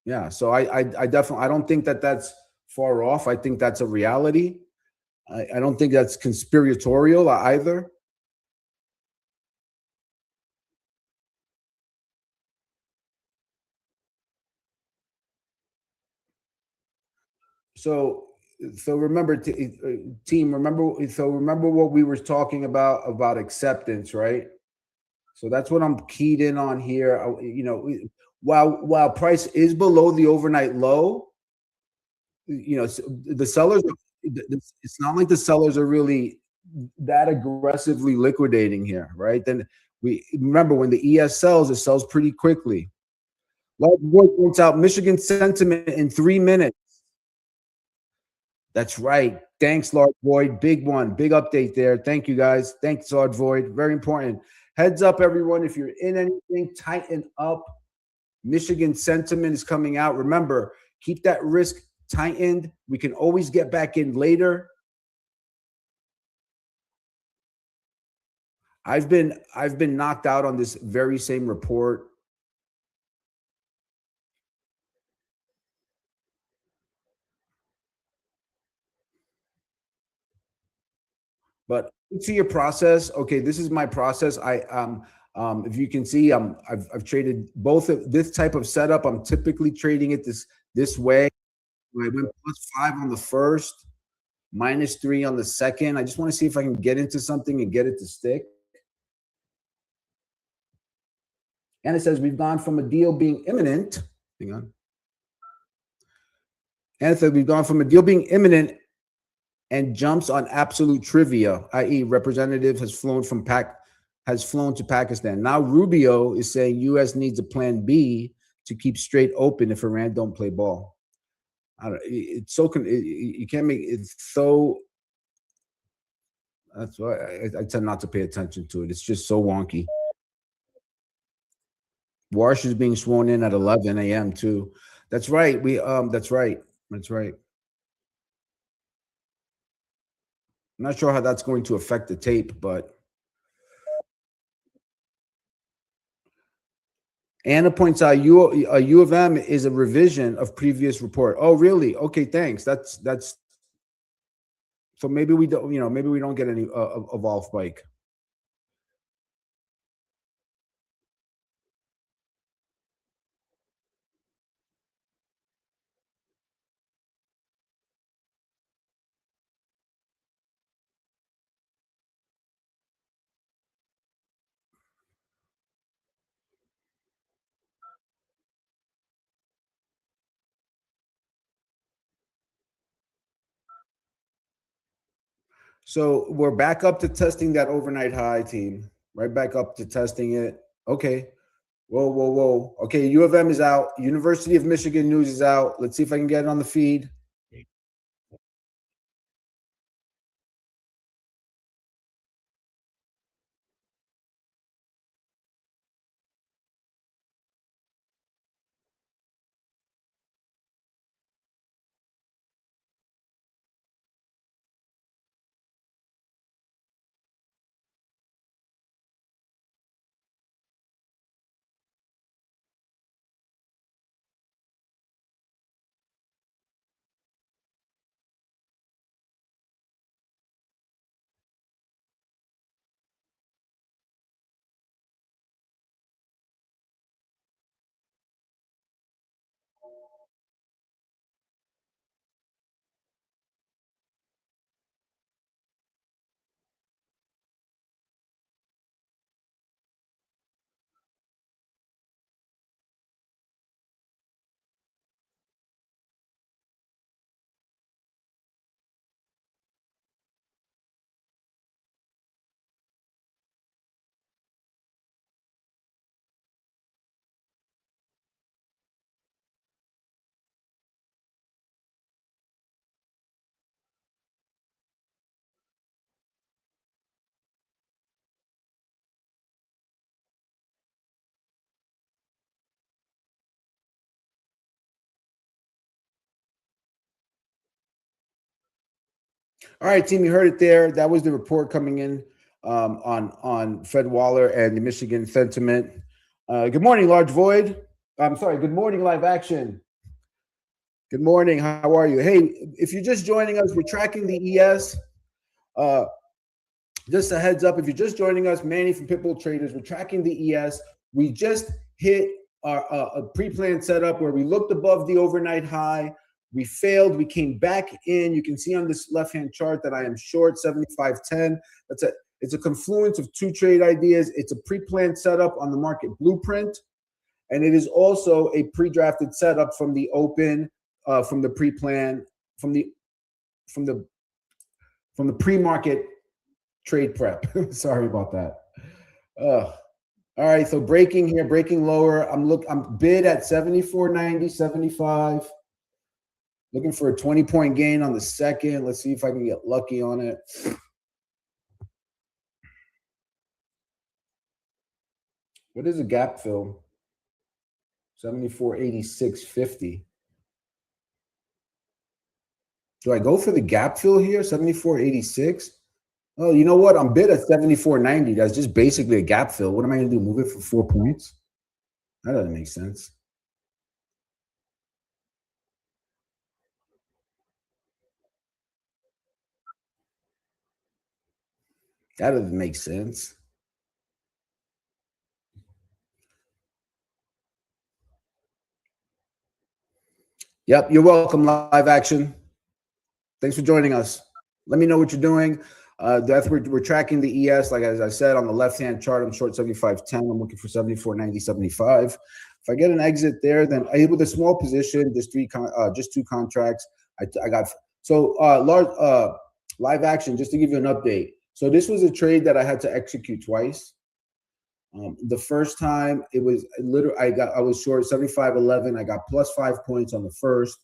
Yeah. So I definitely, I don't think that's far off. I think that's a reality. I don't think that's conspiratorial either. So remember, team. Remember what we were talking about acceptance, right? So that's what I'm keyed in on here. While price is below the overnight low, the sellers. It's not like the sellers are really that aggressively liquidating here, right? Then we remember when the ES sells, it sells pretty quickly. Large Boy points out Michigan sentiment in 3 minutes. That's right. Thanks, Large Void. Big one. Big update there. Thank you, guys. Thanks, Large Void. Very important. Heads up, everyone. If you're in anything, tighten up. Michigan sentiment is coming out. Remember, keep that risk tightened. We can always get back in later. I've been knocked out on this very same report. But to your process, okay, this is my process. If you can see, I've traded both of this type of setup. I'm typically trading it this way. I went +5 on the first, -3 on the second. I just want to see if I can get into something and get it to stick. And it says we've gone from a deal being imminent. Hang on. And it says we've gone from a deal being imminent and jumps on absolute trivia, i.e., representative has flown to Pakistan. Now Rubio is saying U.S. needs a plan B to keep straight open if Iran don't play ball. It's so you can't make it so. That's why I tend not to pay attention to it. It's just so wonky. Wash is being sworn in at 11 a.m. too. That's right. That's right. That's right. I'm not sure how that's going to affect the tape, but Anna points out U of M is a revision of previous report. Oh, really? Okay, thanks. That's so maybe we don't, maybe we don't get any evolve spike. So we're back up to testing that overnight high, team. Right back up to testing it. Okay. Whoa, whoa, whoa. Okay, U of M is out. University of Michigan news is out. Let's see if I can get it on the feed. All right, team, you heard it there. That was the report coming in on Fed Waller and the Michigan sentiment. Good morning, Large Void. I'm sorry. Good morning, Live Action. Good morning. How are you? Hey, if you're just joining us, we're tracking the ES. Just a heads up, if you're just joining us, Manny from Pitbull Traders, we're tracking the ES. We just hit a pre-planned setup where we looked above the overnight high. We failed. We came back in. You can see on this left-hand chart that I am short 75.10. It's a confluence of two trade ideas. It's a pre-planned setup on the market blueprint, and it is also a pre-drafted setup from the open, from the pre-plan, from the pre-market trade prep. Sorry about that. All right, so breaking here, breaking lower. I'm bid at 74.90, 75. Looking for a 20-point gain on the second. Let's see if I can get lucky on it. What is a gap fill? 74.86.50. Do I go for the gap fill here? 74.86? Oh, you know what? I'm bid at 74.90. That's just basically a gap fill. What am I going to do? Move it for 4 points? That doesn't make sense. That doesn't make sense. Yep, you're welcome, Live Action. Thanks for joining us. Let me know what you're doing. We're tracking the ES, like as I said, on the left-hand chart. I'm short 75.10. I'm looking for 74.90, 75. If I get an exit there, then with a small position, just two contracts. I got so Live Action. Just to give you an update. So this was a trade that I had to execute twice. The first time it was literally I was short 75.11. I got plus 5 points on the first,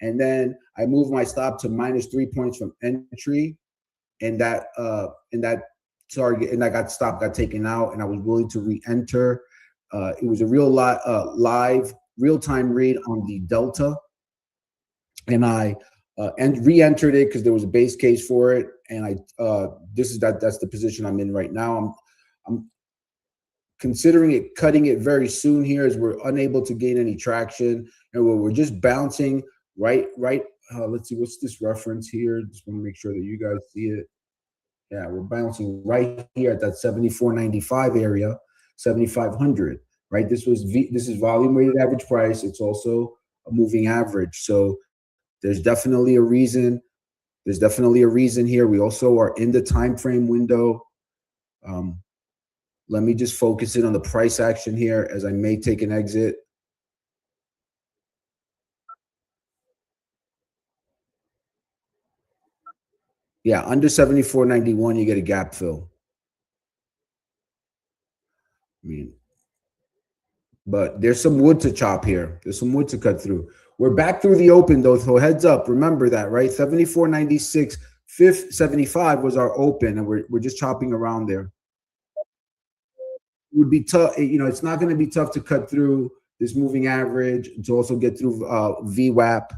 and then I moved my stop to minus 3 points from entry, and that target and got taken out, and I was willing to re-enter. It was a live real-time read on the delta, and I re-entered it because there was a base case for it, and that's the position I'm in right now. I'm considering cutting it very soon here, as we're unable to gain any traction, and we're just bouncing right. Let's see, what's this reference here? Just want to make sure that you guys see it. Yeah, we're bouncing right here at that 74.95 area, 7,500. Right, this is volume weighted average price. It's also a moving average. So there's definitely a reason. There's definitely a reason here. We also are in the time frame window. Let me just focus in on the price action here, as I may take an exit. Yeah, under 74.91, you get a gap fill. I mean, but there's some wood to chop here. There's some wood to cut through. We're back through the open though, so heads up. Remember that, right? 74.96, 75 was our open, and we're just chopping around there. It would be tough, you know, it's not going to be tough to cut through this moving average, to also get through VWAP.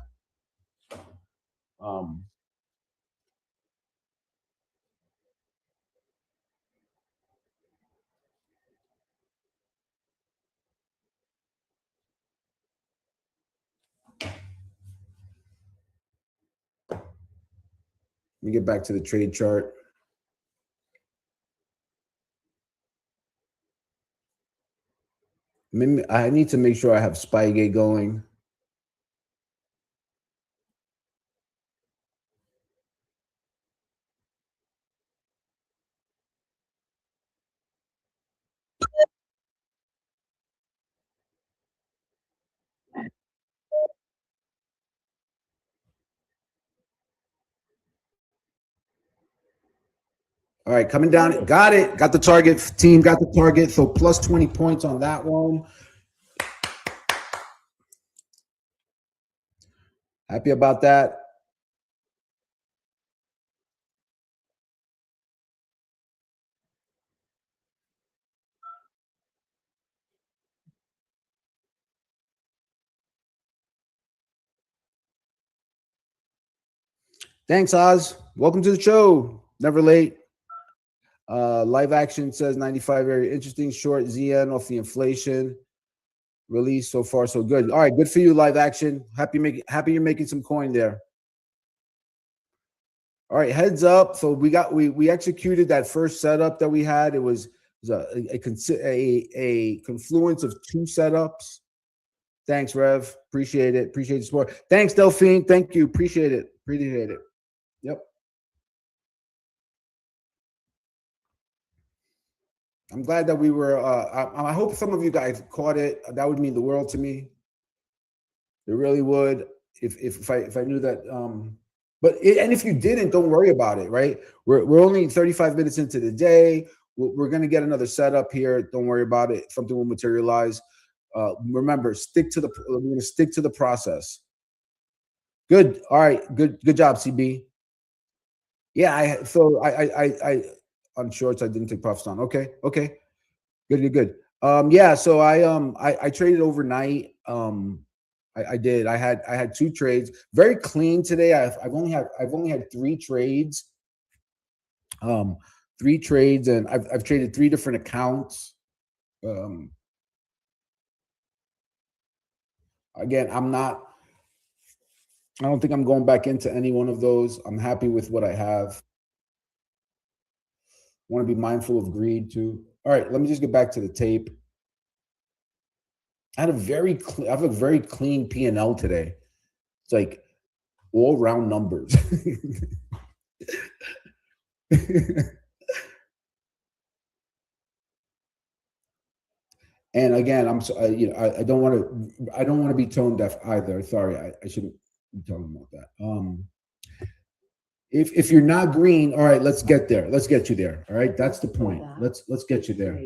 Let me get back to the trade chart. I need to make sure I have SPYGATE going. All right, coming down. Got it. Got the target. Team got the target. So plus 20 points on that one. Happy about that. Thanks, Oz. Welcome to the show. Never late. Live action says 95 very interesting. Short ZN off the inflation release. So far, so good. All right, good for you, live action. Happy you're making some coin there. All right, heads up. So we executed that first setup that we had. It was a confluence of two setups. Thanks, Rev. Appreciate it. Appreciate the support. Thanks, Delphine. Thank you. Appreciate it. Appreciate it. Yep. I'm glad that we were. I hope some of you guys caught it. That would mean the world to me. It really would. If I knew that. And if you didn't, don't worry about it. Right? We're only 35 minutes into the day. We're gonna get another setup here. Don't worry about it. Something will materialize. Remember, we're gonna stick to the process. Good. All right. Good job, CB. Yeah. I on shorts, I didn't take profits on. Okay. Good. Yeah. So I traded overnight. I did. I had two trades. Very clean today. I've only had three trades. Three trades, and I've traded three different accounts. Again, I don't think I'm going back into any one of those. I'm happy with what I have. Want to be mindful of greed too. All right, let me just get back to the tape. I have a very clean P&L today. It's like all round numbers. And again, I don't want to be tone deaf either. Sorry, I shouldn't be talking about that. If you're not green, all right, let's get there. Let's get you there. All right, that's the point. Let's get you there.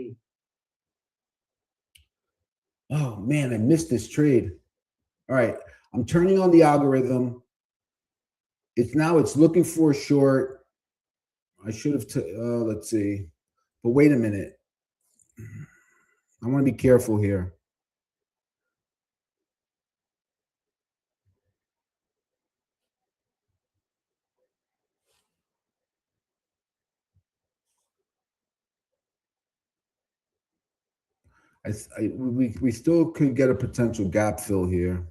Oh man, I missed this trade. All right, I'm turning on the algorithm. It's looking for a short. I should have. Let's see, but wait a minute. I want to be careful here. We still could get a potential gap fill here.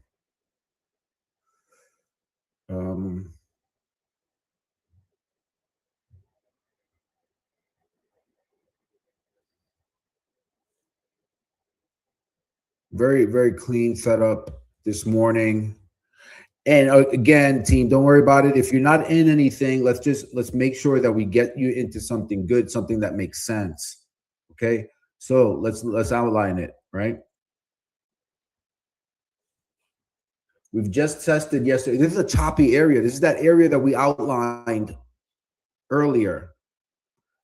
Very, very clean setup this morning. And again, team, don't worry about it. If you're not in anything, let's make sure that we get you into something good, something that makes sense. Okay. So let's outline it, right? We've just tested yesterday. This is a choppy area. This is that area that we outlined earlier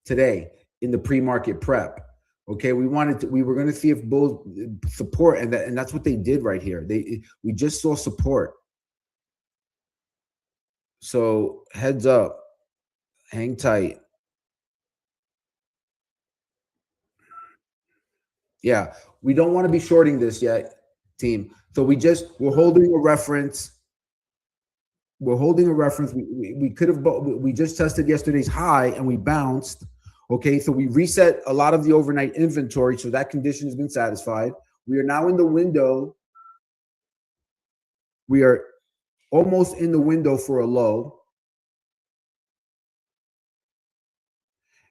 today in the pre-market prep. Okay, we were going to see if bulls support, and that's what they did right here. We just saw support. So heads up, hang tight. Yeah, we don't want to be shorting this yet, team. So we're holding a reference. We're holding a reference. We could have, we just tested yesterday's high and we bounced. Okay, so we reset a lot of the overnight inventory, so that condition has been satisfied. We are now in the window. We are almost in the window for a low.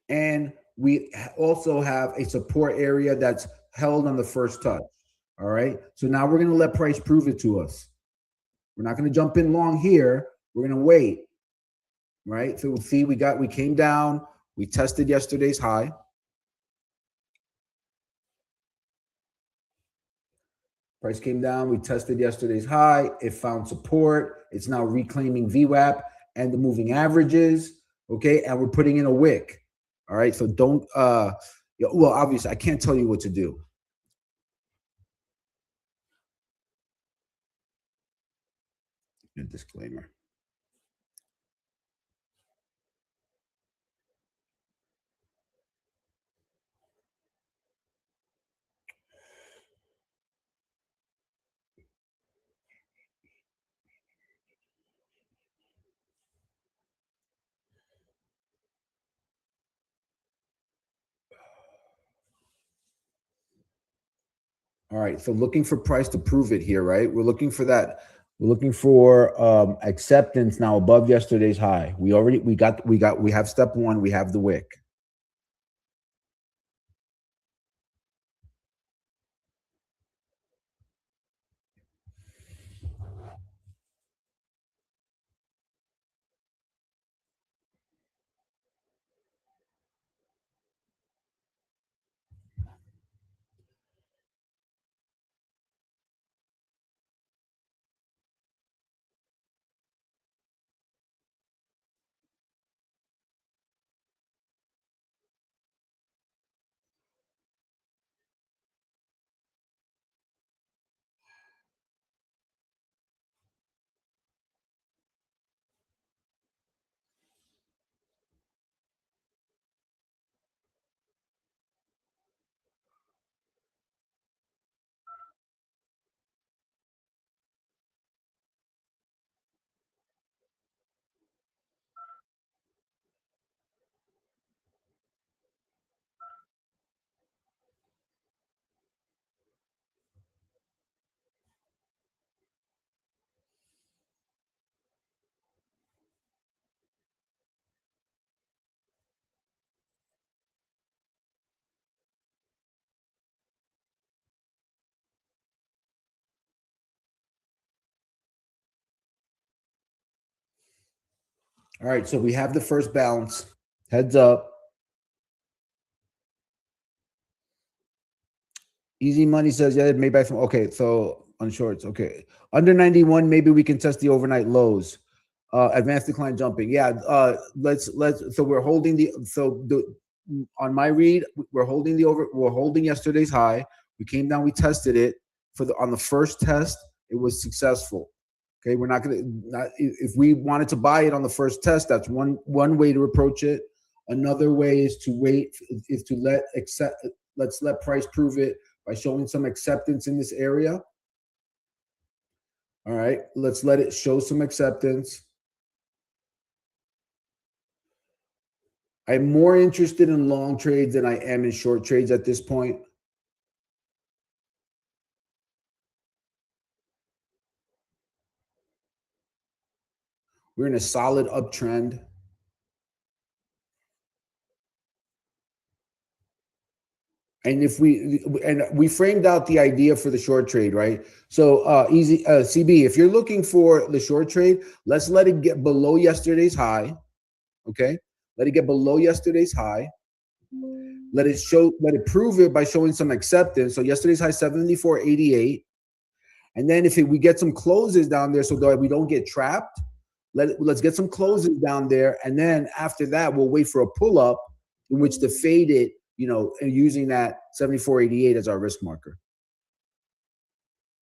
And we also have a support area that's held on the first touch. All right, so now we're going to let price prove it to us. We're not going to jump in long here. We're going to wait. Right, so we'll see, we came down. We tested yesterday's high. Price came down. We tested yesterday's high. It found support. It's now reclaiming VWAP and the moving averages. Okay, and we're putting in a wick. All right, so don't. Well, obviously, I can't tell you what to do. A disclaimer. All right, so looking for price to prove it here, right? We're looking for that. We're looking for acceptance now above yesterday's high. We have step one. We have the wick. All right, so we have the first bounce. Heads up. Easy Money says, yeah, maybe by some. Okay, so on shorts. Okay, under 91, maybe we can test the overnight lows. Advanced decline jumping. Yeah. Let's. So we're holding on my read, we're holding yesterday's high. We came down. We tested it on the first test. It was successful. Okay, we're not gonna. If we wanted to buy it on the first test, that's one way to approach it. Another way is to wait. Is to let's let price prove it by showing some acceptance in this area. All right, let's let it show some acceptance. I'm more interested in long trades than I am in short trades at this point. We're in a solid uptrend. And we framed out the idea for the short trade, right? So CB, if you're looking for the short trade, let's let it get below yesterday's high. Okay, let it get below yesterday's high. Let it prove it by showing some acceptance. So yesterday's high 74.88, and then if we get some closes down there, so that we don't get trapped, let's get some closes down there, and then after that we'll wait for a pull up in which to fade it and using that 74.88 as our risk marker.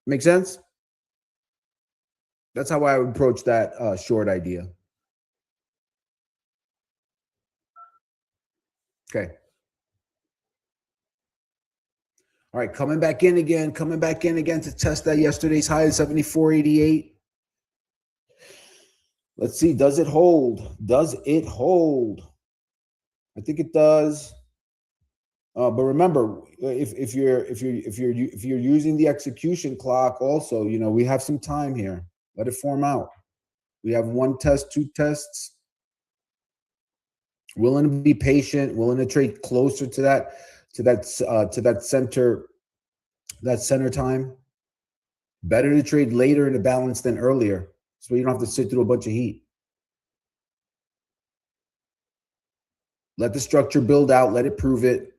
Make sense? That's how I would approach that short idea. Okay. All right, coming back in again to test that yesterday's high of 74.88. Let's see, does it hold? Does it hold? I think it does. But remember, if you're using the execution clock, also, we have some time here. Let it form out. We have one test, two tests. Willing to be patient, willing to trade closer to that center time. Better to trade later in the balance than earlier, so you don't have to sit through a bunch of heat. Let the structure build out. Let it prove it.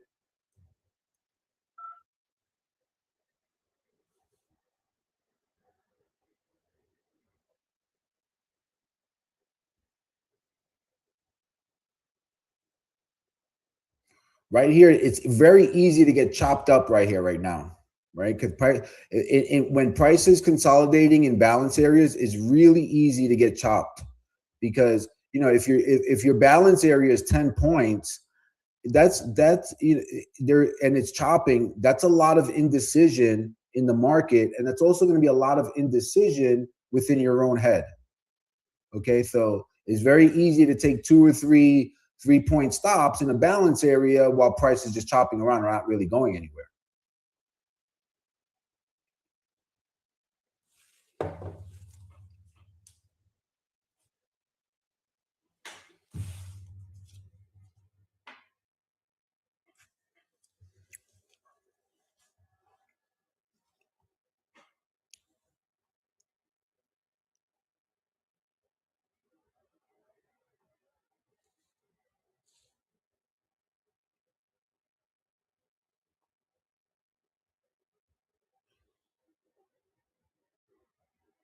Right here, it's very easy to get chopped up right here, right now, right? Because when price is consolidating in balance areas, it's really easy to get chopped, because if your balance area is 10 points, that's there, and it's chopping. That's a lot of indecision in the market, and that's also going to be a lot of indecision within your own head. Okay, so it's very easy to take 2 or 3 3-point stops in a balance area while price is just chopping around or not really going anywhere.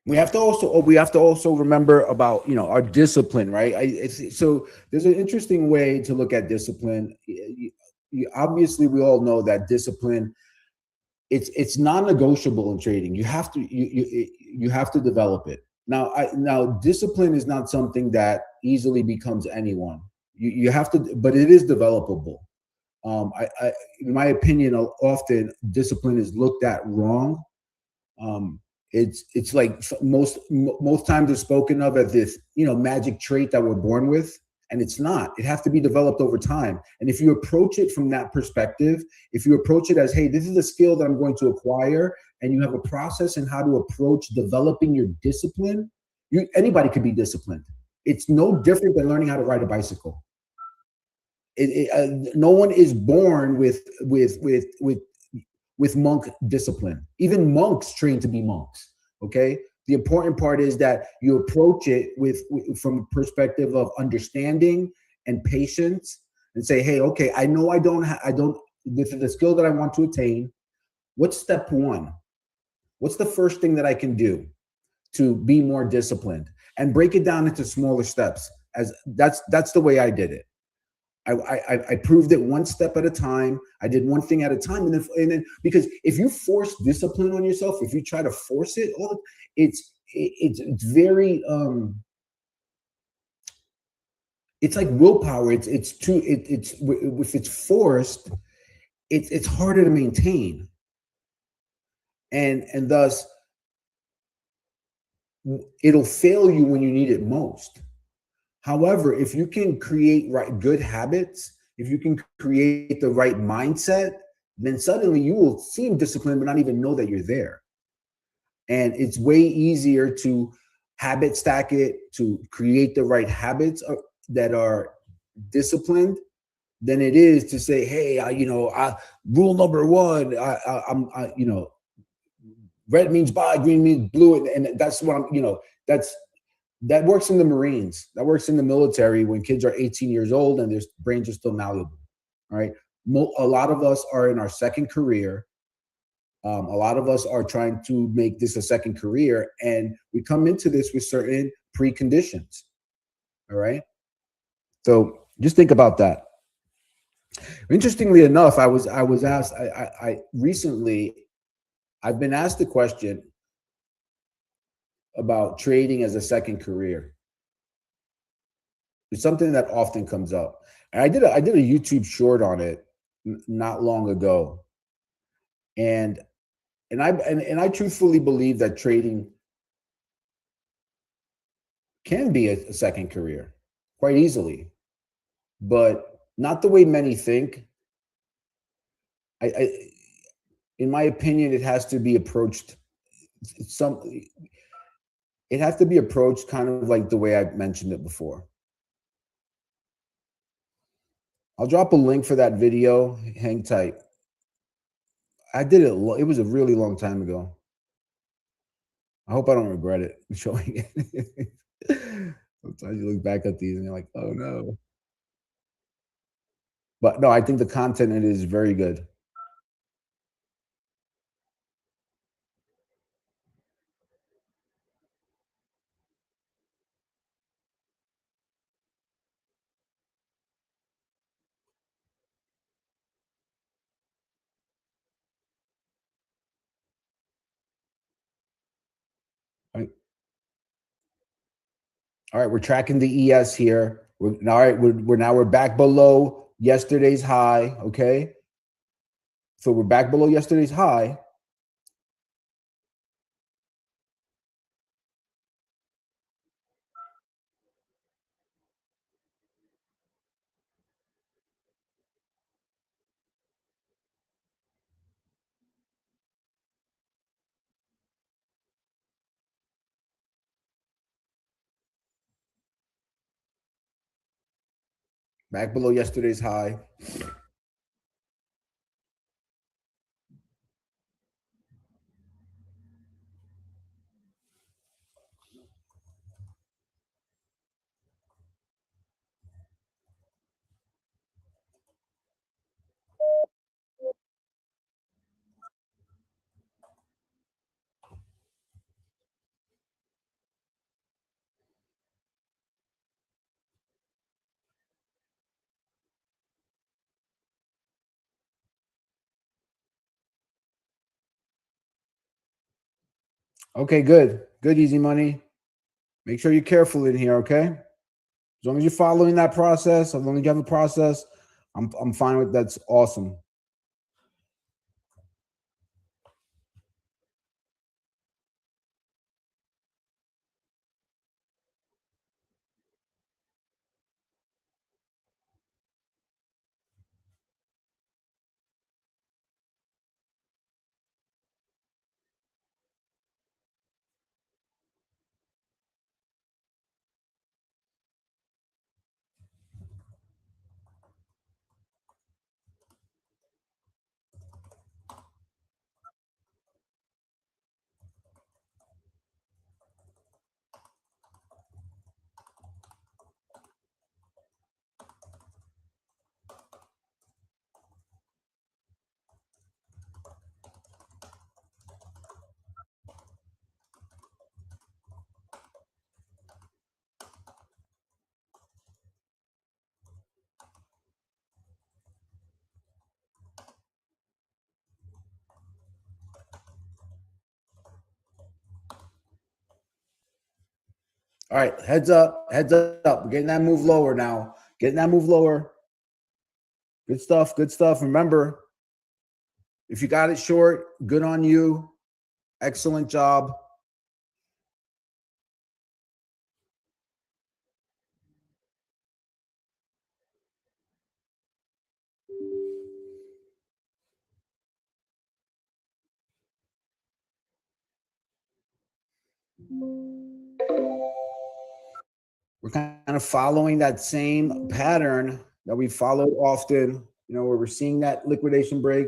We have to also remember about our discipline, right? So there's an interesting way to look at discipline. Obviously, we all know that discipline, it's non-negotiable in trading. You have to develop it. Now discipline is not something that easily becomes anyone. You have to, but it is developable. In my opinion, often discipline is looked at wrong. It's like most times it's spoken of as this magic trait that we're born with, and it's not. It has to be developed over time. And if you approach it from that perspective, if you approach it as, hey, this is a skill that I'm going to acquire, and you have a process in how to approach developing your discipline, anybody can be disciplined. It's no different than learning how to ride a bicycle. No one is born with monk discipline. Even monks train to be monks. Okay. The important part is that you approach it from a perspective of understanding and patience, and say, hey, okay, I know this is the skill that I want to attain. What's step one? What's the first thing that I can do to be more disciplined? And break it down into smaller steps. That's the way I did it. I proved it one step at a time. I did one thing at a time, and then because if you force discipline on yourself, if you try to force it, it's very it's like willpower. If it's forced, it's harder to maintain, and thus it'll fail you when you need it most. However, if you can create good habits, if you can create the right mindset, then suddenly you will seem disciplined but not even know that you're there. And it's way easier to habit stack it, to create the right habits that are disciplined, than it is to say, hey, rule number one, red means buy, green means blue, and that's what that works in the Marines. That works in the military when kids are 18 years old and their brains are still malleable. All right. A lot of us are in our second career. A lot of us are trying to make this a second career, and we come into this with certain preconditions. All right. So just think about that. Interestingly enough, I was asked I recently I've been asked the question about trading as a second career. It's something that often comes up, and I did a YouTube short on it not long ago, and and I truthfully believe that trading can be a second career quite easily, but not the way many think. I in my opinion, it has to be approached some. It has to be approached kind of like the way I mentioned it before. I'll drop a link for that video. Hang tight. I did it. It was a really long time ago. I hope I don't regret it showing it. Sometimes you look back at these and you're like, oh no. But no, I think the content in it is very good. All right, all right, we're tracking the ES here. All right, we're back below yesterday's high. Okay, so we're back below yesterday's high. Back below yesterday's high. Okay, good, good, easy money. Make sure you're careful in here. Okay, as long as you're following that process, as long as you have a process, I'm fine with that's awesome. All right, heads up, heads up. We're getting that move lower now. Getting that move lower. Good stuff, good stuff. Remember, if you got it short, good on you. Excellent job. We're kind of following that same pattern that we followed often, where we're seeing that liquidation break.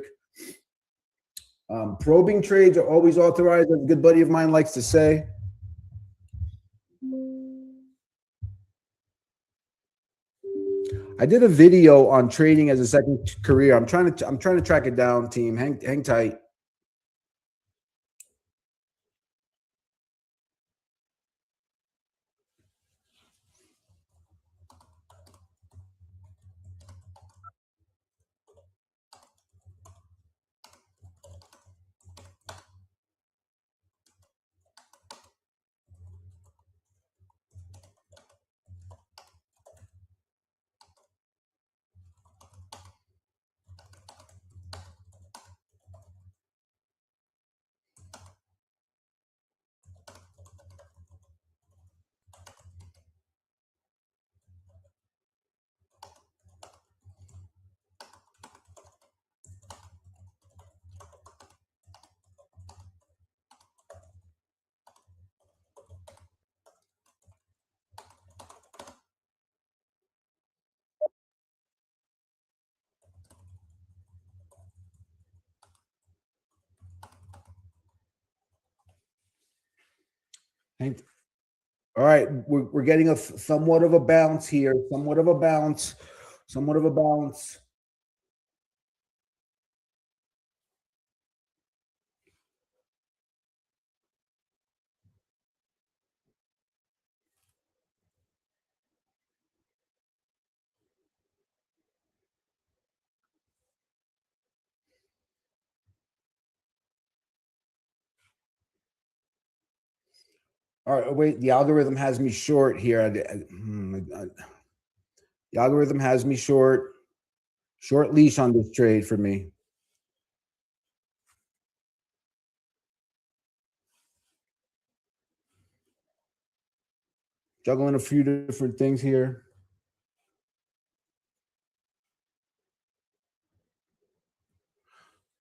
Probing trades are always authorized, as a good buddy of mine likes to say. I did a video on trading as a second career. I'm trying to track it down, team. Hang tight. All right, we're getting a somewhat of a bounce here, somewhat of a bounce, somewhat of a bounce. All right, wait, the algorithm has me short here. The algorithm has me short. Short leash on this trade for me. Juggling a few different things here.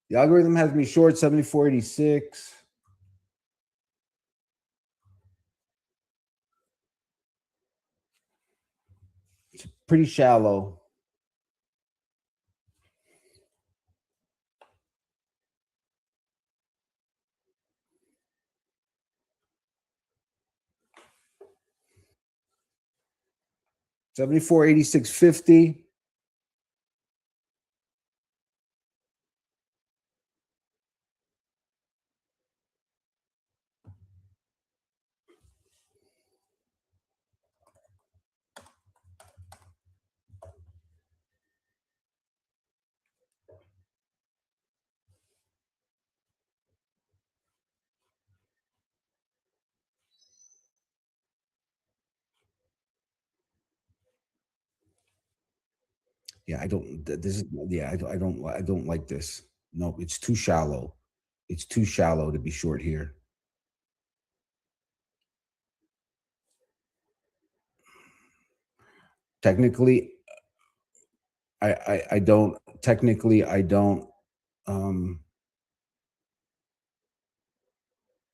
The algorithm has me short 74.86. It's pretty shallow. $74.86.50. Yeah, I don't. This is yeah. I don't like this. No, it's too shallow. It's too shallow to be short here. Technically, I don't. Technically, I don't. Um,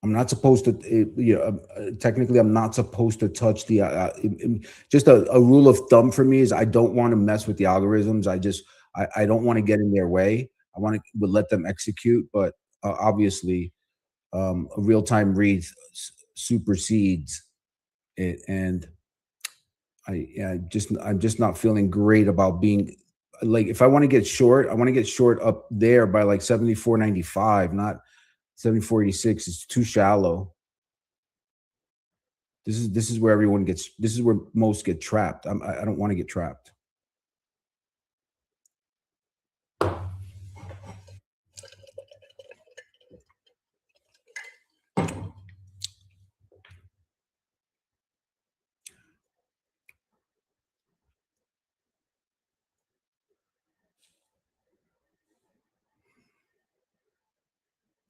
I'm not supposed to. Technically, I'm not supposed to touch the. Just a rule of thumb for me is I don't want to mess with the algorithms. I don't want to get in their way. I want to let them execute, but obviously, a real time read supersedes it, and I'm just not feeling great about being like if I want to get short, I want to get short up there by like 74.95, not 74.86. It's too shallow. This is where everyone gets. This is where most get trapped. I don't want to get trapped.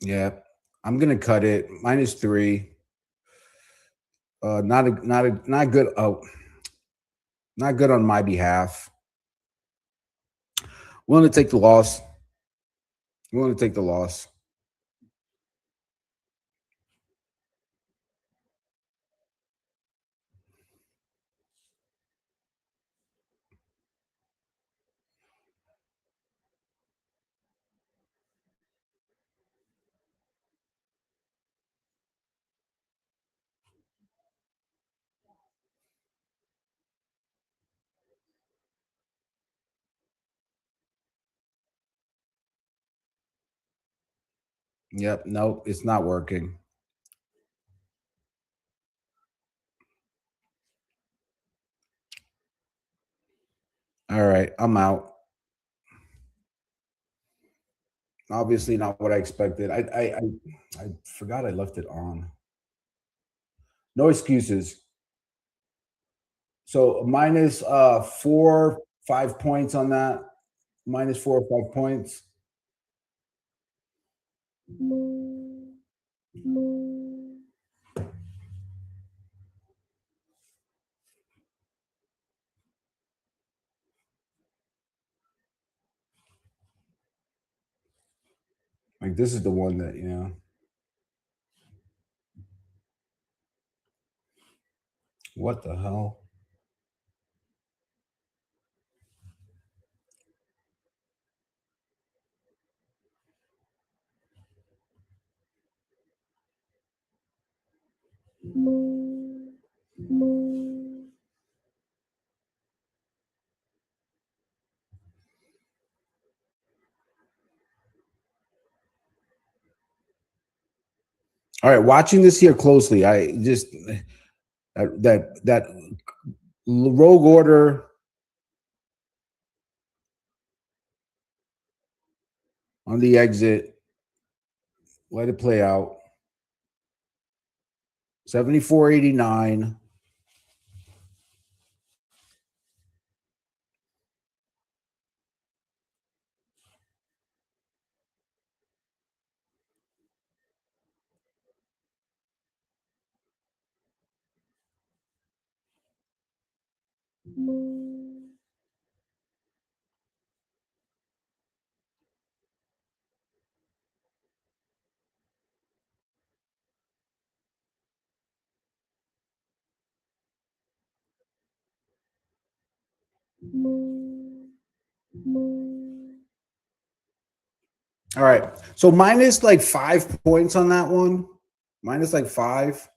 Yeah, I'm gonna cut it. -3. Not good. Oh, not good on my behalf. Willing to take the loss. Willing to take the loss. Yep. Nope. It's not working. All right. I'm out. Obviously not what I expected. I forgot I left it on. No excuses. So minus 4 5 points on that. Minus 4 or 5 points. Like this is the one that, what the hell? All right, watching this here closely, I just that rogue order on the exit. Let it play out. 74.89. All right. So minus like 5 points on that one. Minus like 5.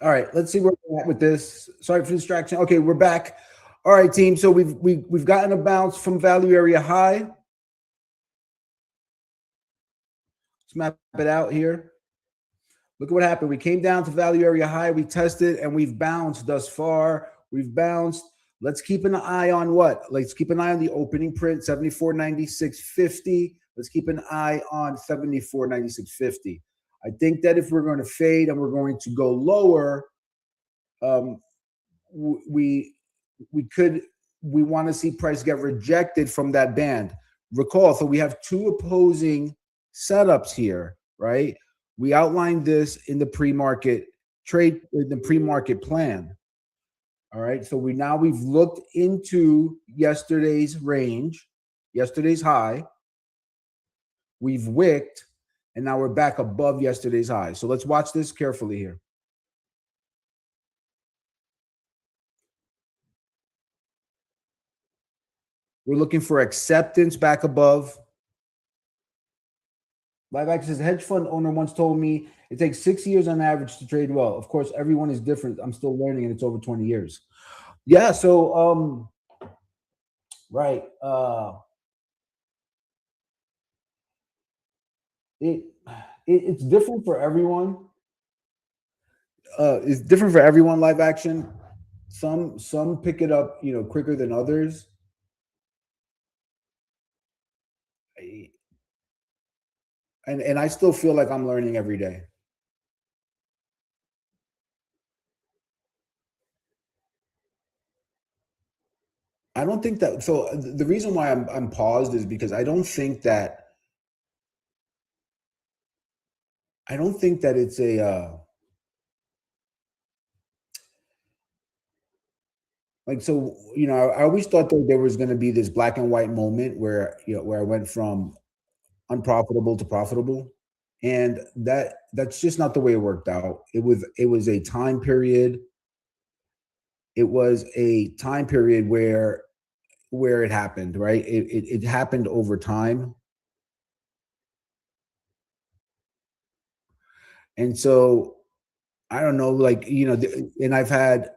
All right, let's see where we're at with this. Sorry for distraction. Okay, we're back. All right, team. So we've gotten a bounce from value area high. Let's map it out here. Look at what happened. We came down to value area high. We tested and we've bounced thus far. We've bounced. Let's keep an eye on what? Let's keep an eye on the opening print, 74.9650. Let's keep an eye on 74.9650. I think that if we're going to fade and we're going to go lower, we want to see price get rejected from that band. Recall, so we have two opposing setups here, right? We outlined this in the pre-market trade, in the pre-market plan. All right. So we've looked into yesterday's range, yesterday's high. We've wicked, and now we're back above yesterday's high. So let's watch this carefully here. We're looking for acceptance back above. Live Action says, hedge fund owner once told me it takes 6 years on average to trade well. Of course, everyone is different. I'm still learning, and it's over 20 years. Yeah, so right. It's different for everyone. It's different for everyone, Live Action. Some pick it up, quicker than others. And I still feel like I'm learning every day. I don't think that. So the reason why I'm paused is because I don't think that it's a like, so I always thought that there was going to be this black and white moment where where I went from unprofitable to profitable, and that's just not the way it worked out. It was a time period. It was a time period where it happened, right? It happened over time. And so I don't know, like, and I've had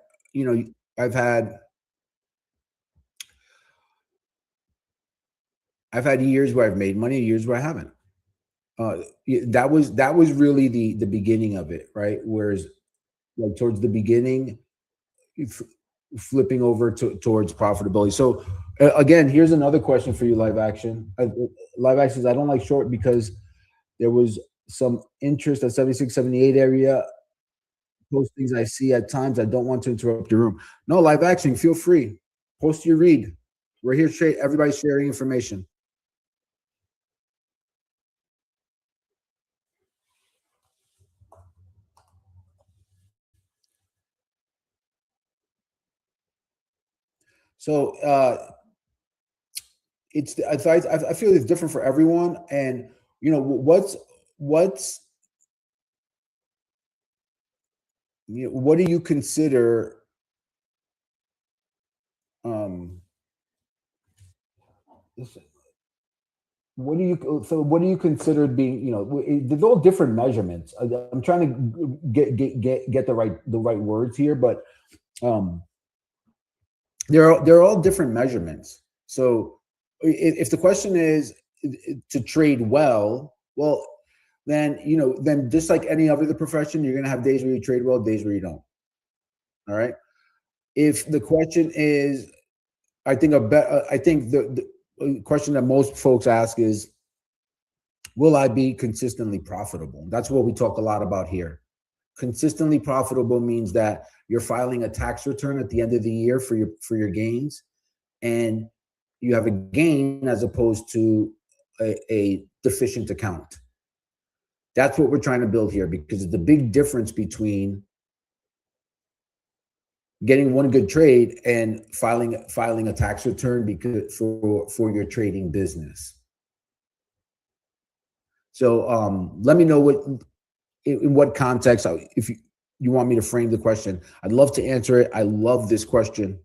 years where I've made money, years where I haven't. That was really the beginning of it, right? Whereas, like, towards the beginning, flipping over towards profitability. So again, here's another question for you, Live Action. live actions. I don't like short because there was some interest at 76, 78 area postings I see at times. I don't want to interrupt your room. No, live action, feel free. Post your read. We're here straight. Everybody's sharing information. So I feel it's different for everyone, and what's what do you consider um what do you consider being, there's all different measurements. I'm trying to get the right words here, but um they're all different measurements. So if the question is to trade well, then just like any other profession, you're going to have days where you trade well, days where you don't. All right. If the question is, I think the question that most folks ask is, will I be consistently profitable? That's what we talk a lot about here. Consistently profitable means that you're filing a tax return at the end of the year for your gains, and you have a gain as opposed to a deficient account. That's what we're trying to build here, because the big difference between getting one good trade and filing a tax return because for your trading business. So let me know in what context, if you want me to frame the question. I'd love to answer it. I love this question.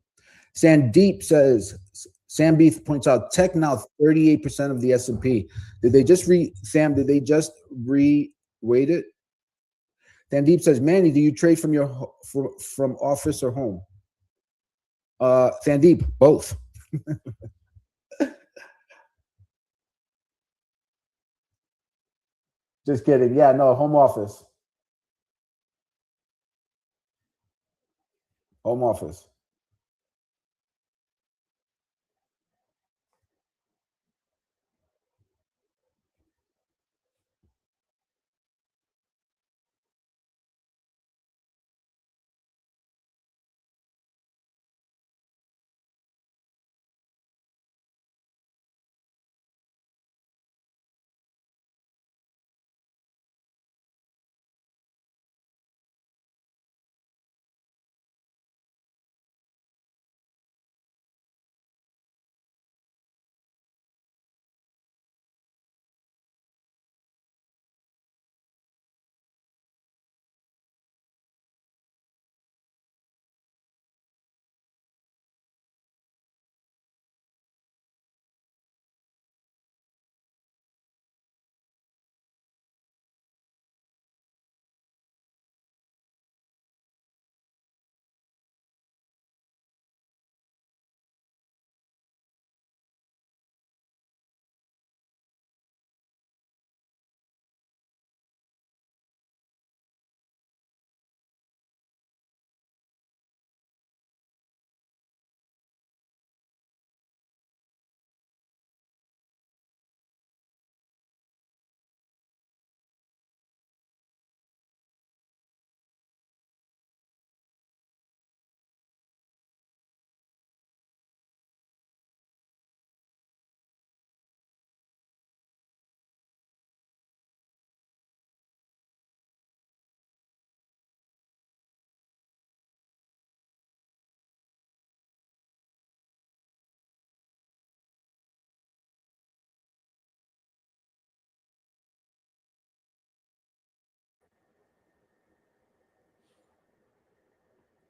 Sandeep says, Sam Beef points out, tech now 38% of the S&P. Did they just re-weight it? Sandeep says, Manny, do you trade from office or home? Sandeep, both. Just kidding. Yeah, no, home office. Home office.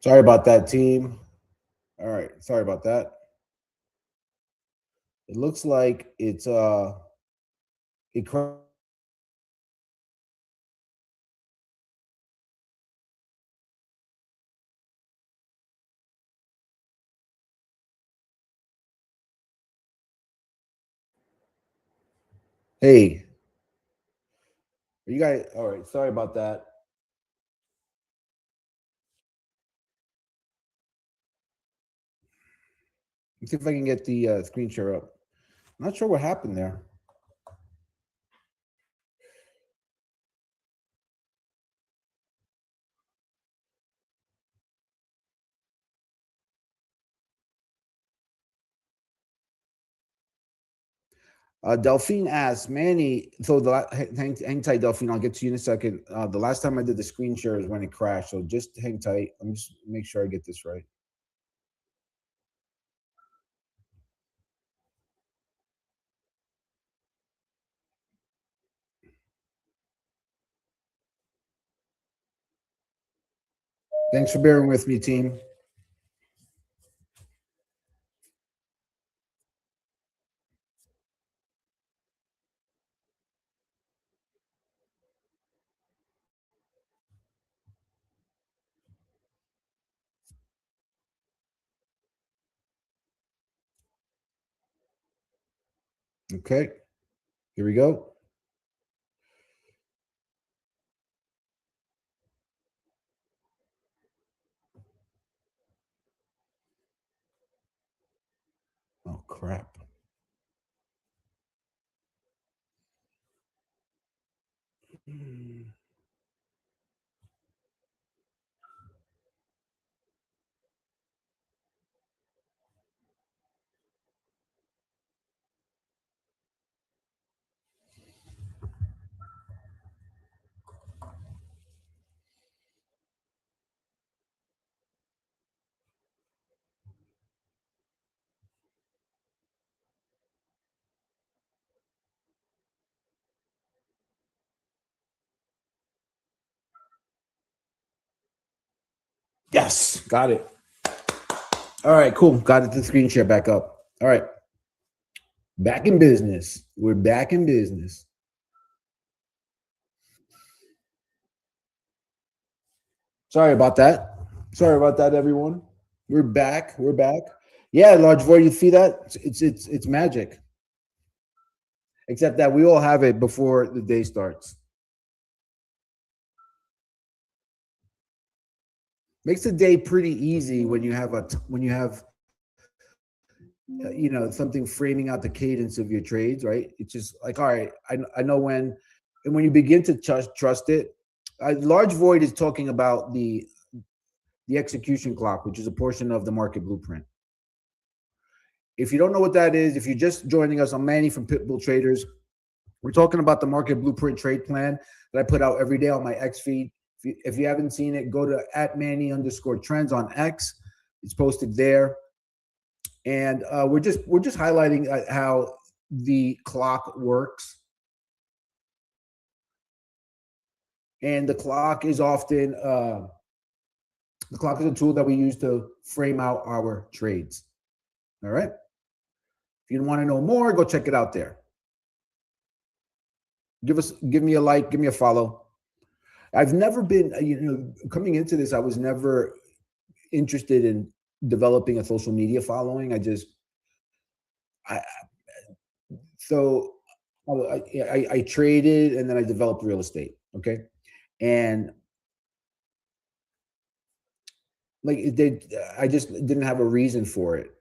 Sorry about that, team. All right, sorry about that. It looks like it. Hey, you guys. All right, sorry about that. Let's see if I can get the screen share up. I'm not sure what happened there. Delphine asks, Manny, so hang tight, Delphine. I'll get to you in a second. The last time I did the screen share is when it crashed. So just hang tight. Let me just make sure I get this right. Thanks for bearing with me, team. Okay, here we go. Oh, crap. Yes, got it. All right, cool. Got it. The screen share back up. All right, back in business. We're back in business. Sorry about that. Sorry about that, everyone. We're back. We're back. Yeah, large void. You see that? It's magic. Except that we all have it before the day starts. Makes the day pretty easy when you have something framing out the cadence of your trades, right? It's just like, all right, I know when, and when you begin to trust it. Large void is talking about the execution clock, which is a portion of the market blueprint. If you don't know what that is, if you're just joining us, I'm Manny from Pitbull Traders. We're talking about the market blueprint trade plan that I put out every day on my X feed. If you haven't seen it, go to @Manny_trends on X. It's posted there, and we're just highlighting how the clock works. And the clock is often the clock is a tool that we use to frame out our trades. All right. If you want to know more, go check it out there. Give me a like, give me a follow. I've never been, coming into this, I was never interested in developing a social media following. I so I traded and then I developed real estate. Okay, and I just didn't have a reason for it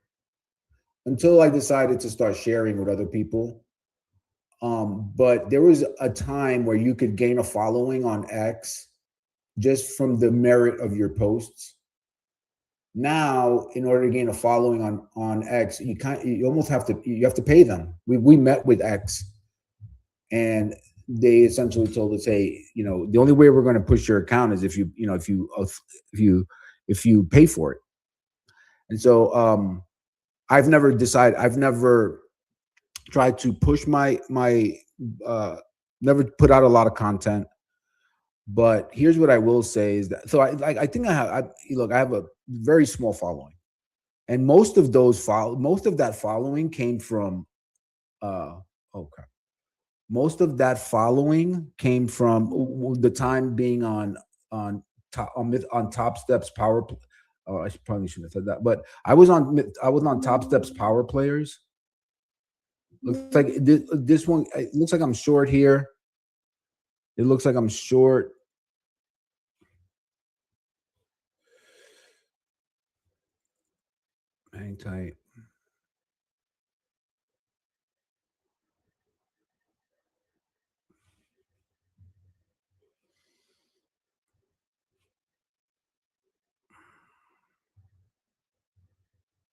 until I decided to start sharing with other people. But there was a time where you could gain a following on X just from the merit of your posts. Now, in order to gain a following on X, you almost have to pay them. We met with X, and they essentially told us, hey, the only way we're going to push your account is if you pay for it. And so I've never tried to push never put out a lot of content. But here's what I will say is that, so I think I have a very small following, and most of that following came from okay, most of that following came from the time being on Top Steps Power. Oh, I probably shouldn't have said that, but I was on Top Steps Power Players. Looks like this one. It looks like I'm short here. It looks like I'm short. Hang tight.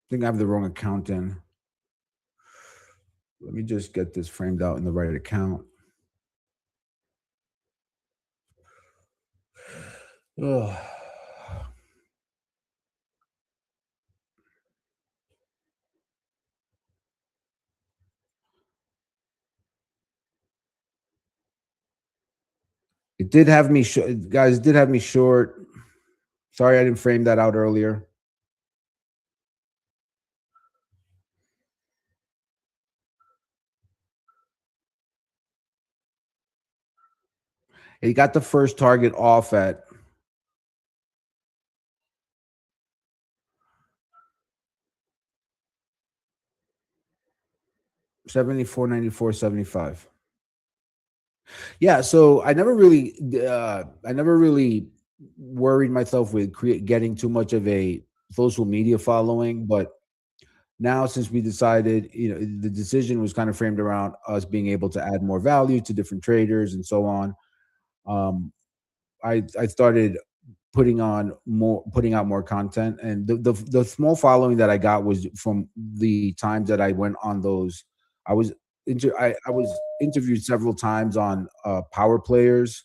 I think I have the wrong account in. Let me just get this framed out in the right account. Ugh. It did have me, guys. It did have me short. Sorry, I didn't frame that out earlier. It got the first target off at 74.94.75. Yeah, so I never really worried myself with getting too much of a social media following, but now since we decided, the decision was kind of framed around us being able to add more value to different traders and so on. Um, I started putting out more content, and the small following that I got was from the times that I went on those. I was I was interviewed several times on power players,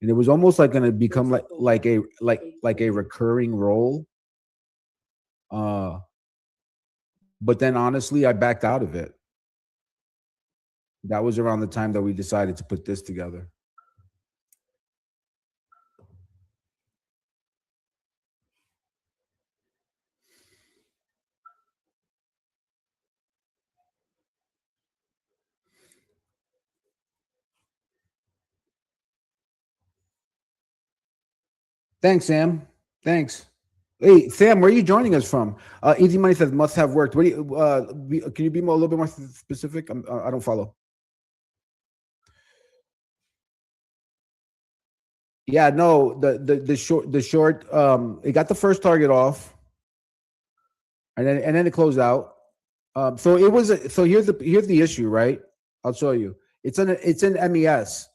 and it was almost like going to become like a recurring role. Uh, but then honestly, I backed out of it. That was around the time that we decided to put this together. Thanks, Sam. Thanks. Hey, Sam, where are you joining us from? Easy Money says must have worked. What do you? Can you be a little bit more specific? I don't follow. Yeah, no, the short. It got the first target off, and then it closed out. So it was. So here's the issue, right? I'll show you. It's in MES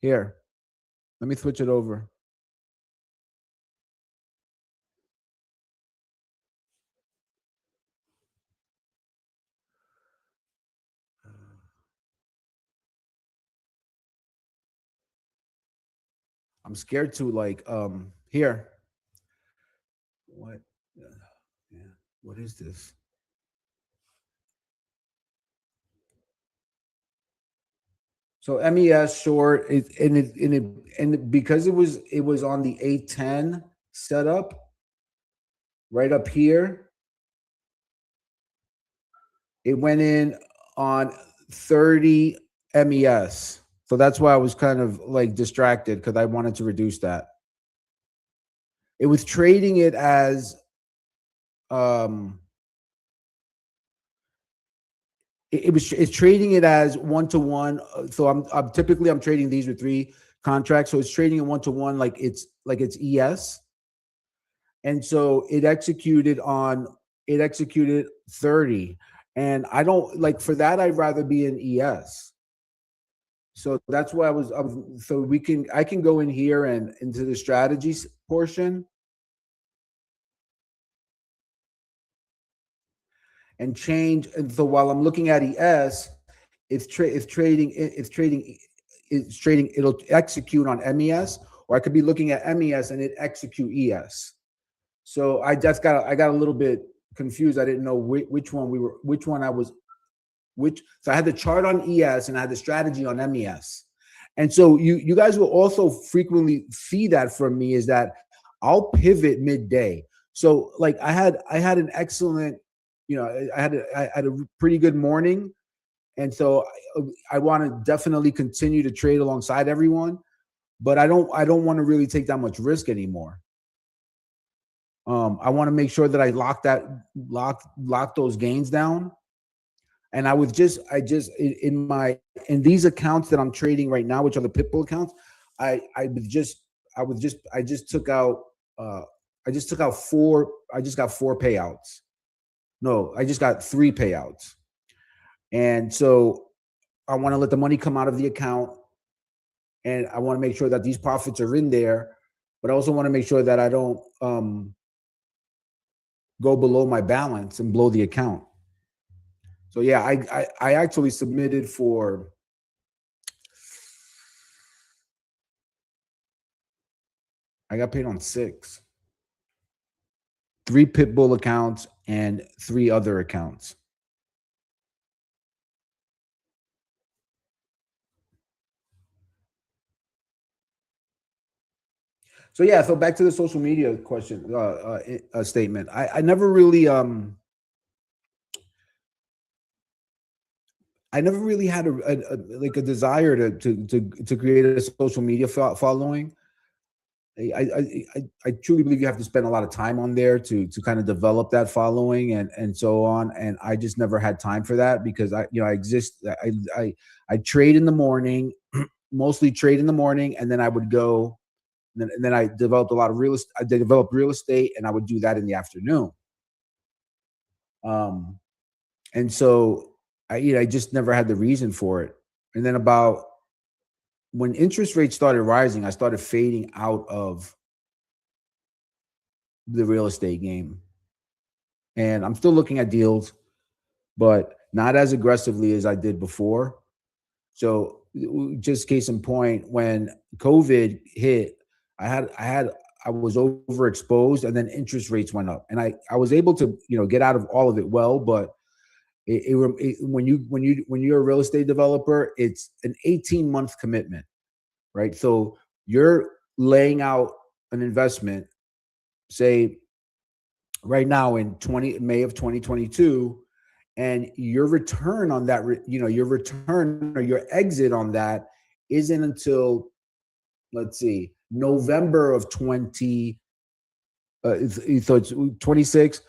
here. Let me switch it over. I'm scared to here. What? Yeah. What is this? So MES short and because it was on the 810 setup right up here, it went in on 30 MES. So that's why I was kind of like distracted because I wanted to reduce that. It was trading it as um it's trading it as 1-to-1. So I'm typically I'm trading these with 3 contracts. So it's trading it 1-to-1 like it's ES. And so it executed 30. And I don't like for that, I'd rather be in ES. So that's why so I can go in here and into the strategies portion and change. And so while I'm looking at ES, it's trading, it'll execute on MES, or I could be looking at MES and it execute ES. So I got a little bit confused. I didn't know which one I was, so I had the chart on ES and I had the strategy on MES. And so you guys will also frequently see that from me is that I'll pivot midday. So like I had an excellent, I had a pretty good morning. And so I want to definitely continue to trade alongside everyone, but I don't want to really take that much risk anymore. I want to make sure that I lock those gains down. And I just in these accounts that I'm trading right now, which are the Pitbull accounts, I just took out I just got 4 payouts. No, I just got 3 payouts. And so I want to let the money come out of the account, and I want to make sure that these profits are in there, but I also want to make sure that I don't go below my balance and blow the account. So yeah, I actually submitted for, I got paid on 6, 3 Pitbull accounts and 3 other accounts. So yeah, so back to the social media question, statement. I never really I never really had like a desire to create a social media following. I truly believe you have to spend a lot of time on there to kind of develop that following and so on. And I just never had time for that because I trade in the morning, mostly trade in the morning, and then I would go, and then I developed a lot of real estate. I developed real estate, and I would do that in the afternoon. Um, and so I just never had the reason for it. And then about when interest rates started rising, I started fading out of the real estate game. And I'm still looking at deals, but not as aggressively as I did before. So just case in point, when COVID hit, I was overexposed, and then interest rates went up, and I was able to get out of all of it well, but when you're a real estate developer, it's an 18-month commitment, right? So you're laying out an investment, say right now in May of 2022, and your return on that, your return or your exit on that isn't until, let's see, November of 20. So it's 26.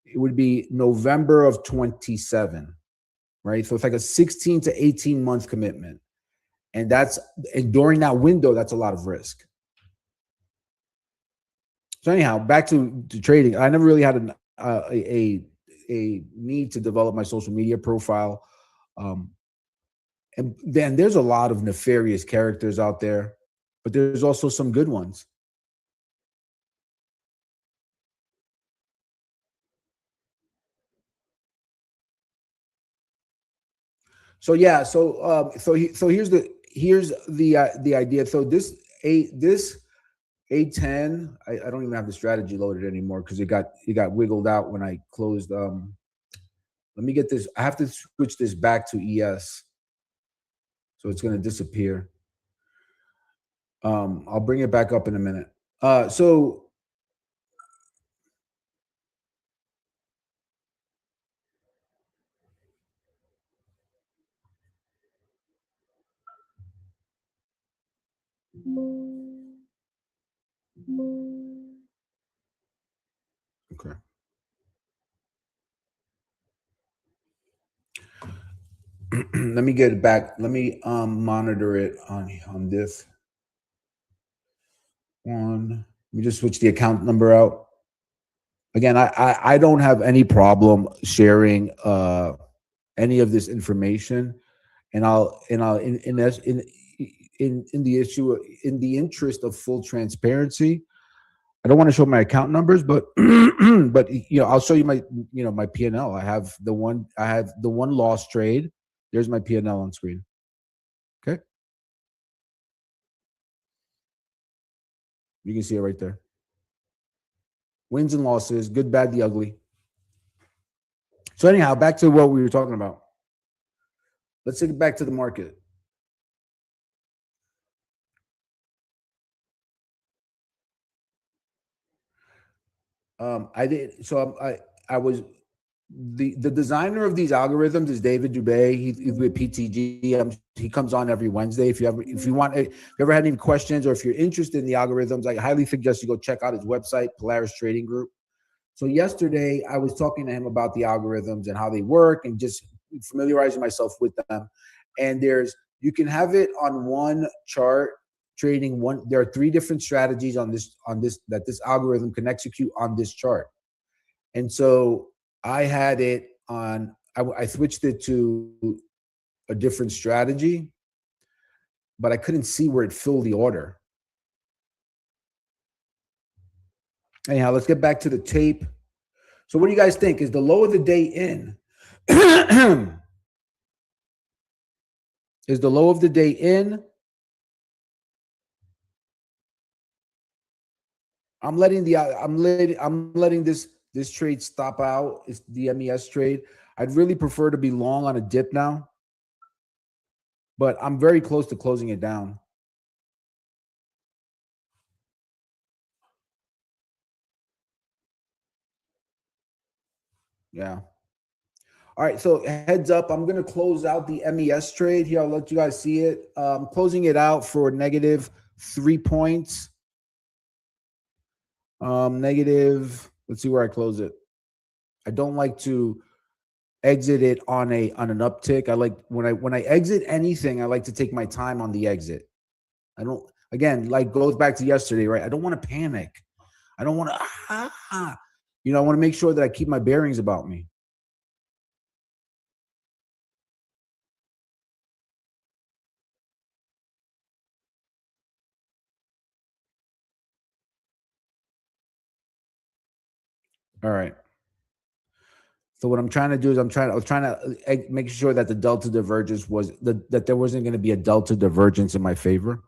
It would be November of 27, right? So it's like a 16 to 18 month commitment, and during that window, that's a lot of risk. So anyhow, back to trading. I never really had a need to develop my social media profile. And then there's a lot of nefarious characters out there, but there's also some good ones. So yeah, so here's the idea. So this A10, I don't even have the strategy loaded anymore because it got wiggled out when I closed. Let me get this. I have to switch this back to ES, so it's going to disappear. I'll bring it back up in a minute. So okay. Let me get it back. Let me monitor it on this one. Let me just switch the account number out. Again, I don't have any problem sharing any of this information, and I'll in the issue, in the interest of full transparency, I don't want to show my account numbers, but but I'll show you my P&L. I have the one loss trade. There's my P&L on screen. Okay, you can see it right there. Wins and losses, good, bad, the ugly. So anyhow, back to what we were talking about. Let's take it back to the market. I did. So I was the designer of these algorithms is David Dubay. He's with PTG. He comes on every Wednesday. If you ever had any questions, or if you're interested in the algorithms, I highly suggest you go check out his website, Polaris Trading Group. So yesterday I was talking to him about the algorithms and how they work, and just familiarizing myself with them. And you can have it on one chart trading one. There are 3 different strategies on this that this algorithm can execute on this chart. And so I had it on. I switched it to a different strategy, but I couldn't see where it filled the order. Anyhow, let's get back to the tape. So what do you guys think? Is the low of the day in? Is the low of the day in? I'm letting this trade stop out. It's the MES trade. I'd really prefer to be long on a dip now, but I'm very close to closing it down. Yeah. All right. So heads up, I'm going to close out the MES trade here. I'll let you guys see it. Closing it out for negative 3 points. Negative. Let's see where I close it. I don't like to exit it on an uptick. I like when I exit anything, I like to take my time on the exit. I don't, again, like goes back to yesterday, right? I don't want to panic. I don't want to I want to make sure that I keep my bearings about me. All right. So what I'm trying to do is I was trying to make sure that the delta divergence that there wasn't going to be a delta divergence in my favor.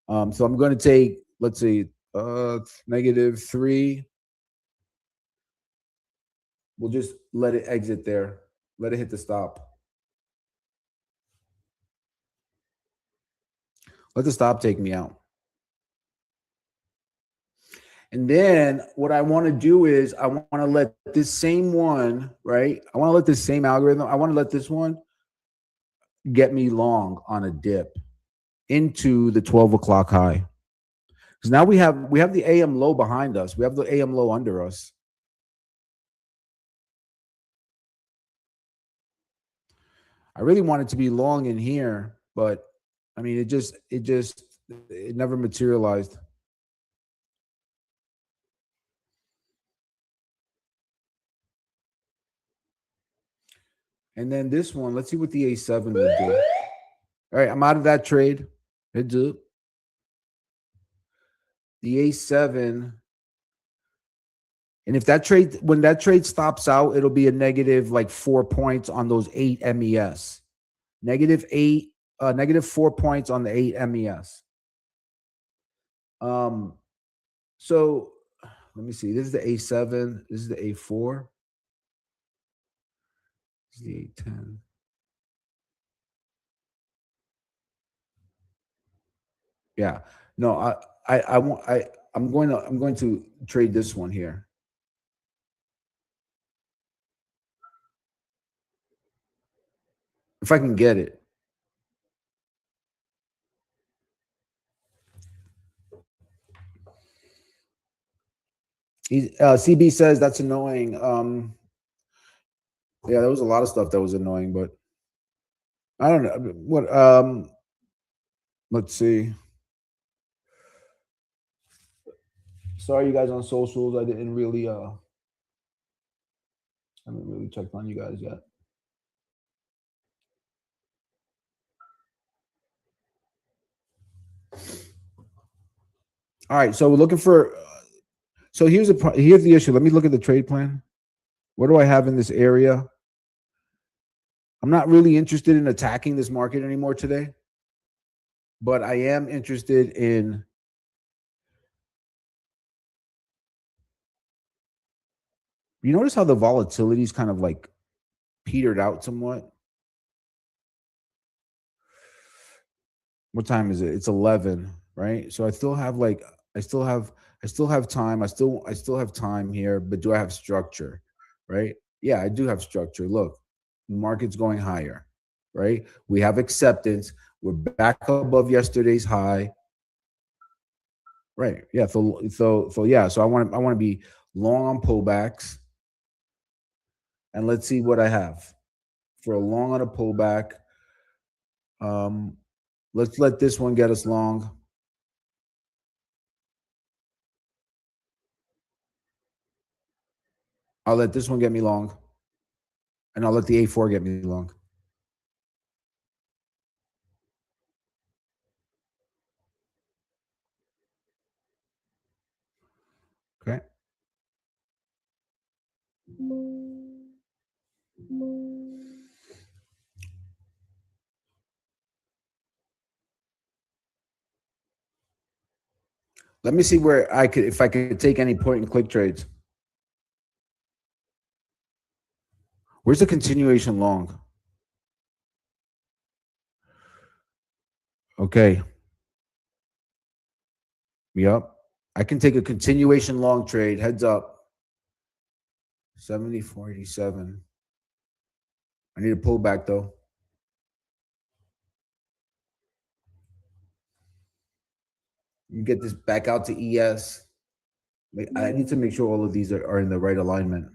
So I'm going to take, let's see, negative 3. We'll just let it exit there. Let it hit the stop. Let the stop take me out. And then what I want to do is I want to let this same one, right? I want to let this same algorithm, I want to let this one get me long on a dip into the 12 o'clock high. Because now we have the AM low behind us. We have the AM low under us. I really wanted to be long in here, but I mean it never materialized. And then this one, let's see what the A7 would do. All right, I'm out of that trade. Heads up. The A7. And if when that trade stops out, it'll be a negative like 4 points on those 8 MES. Negative 4 points on the 8 MES. So let me see. This is the A7. This is the A4. This is the A10. Yeah. No, I'm going to trade this one here. If I can get it. CB says that's annoying. Yeah, there was a lot of stuff that was annoying, but I don't know what. Let's see. Sorry, you guys on socials. I haven't really checked on you guys yet. All right, so we're looking for. So here's the issue. Let me look at the trade plan. What do I have in this area? I'm not really interested in attacking this market anymore today, but I am interested in. You notice how the volatility is kind of like petered out somewhat. What time is it? It's 11, right? So I still have time. I still have time here, but do I have structure? Right? Yeah, I do have structure. Look, the market's going higher, right? We have acceptance. We're back above yesterday's high. Right. Yeah. So yeah. So I want to be long on pullbacks. And let's see what I have for a long on a pullback. Let's let this one get us long. I'll let this one get me long. And I'll let the A4 get me long. Okay. Let me see where if I could take any point and click trades. Where's the continuation long? Okay. Yep. I can take a continuation long trade. Heads up. 70.47. I need a pullback though. You get this back out to ES. I need to make sure all of these are in the right alignment.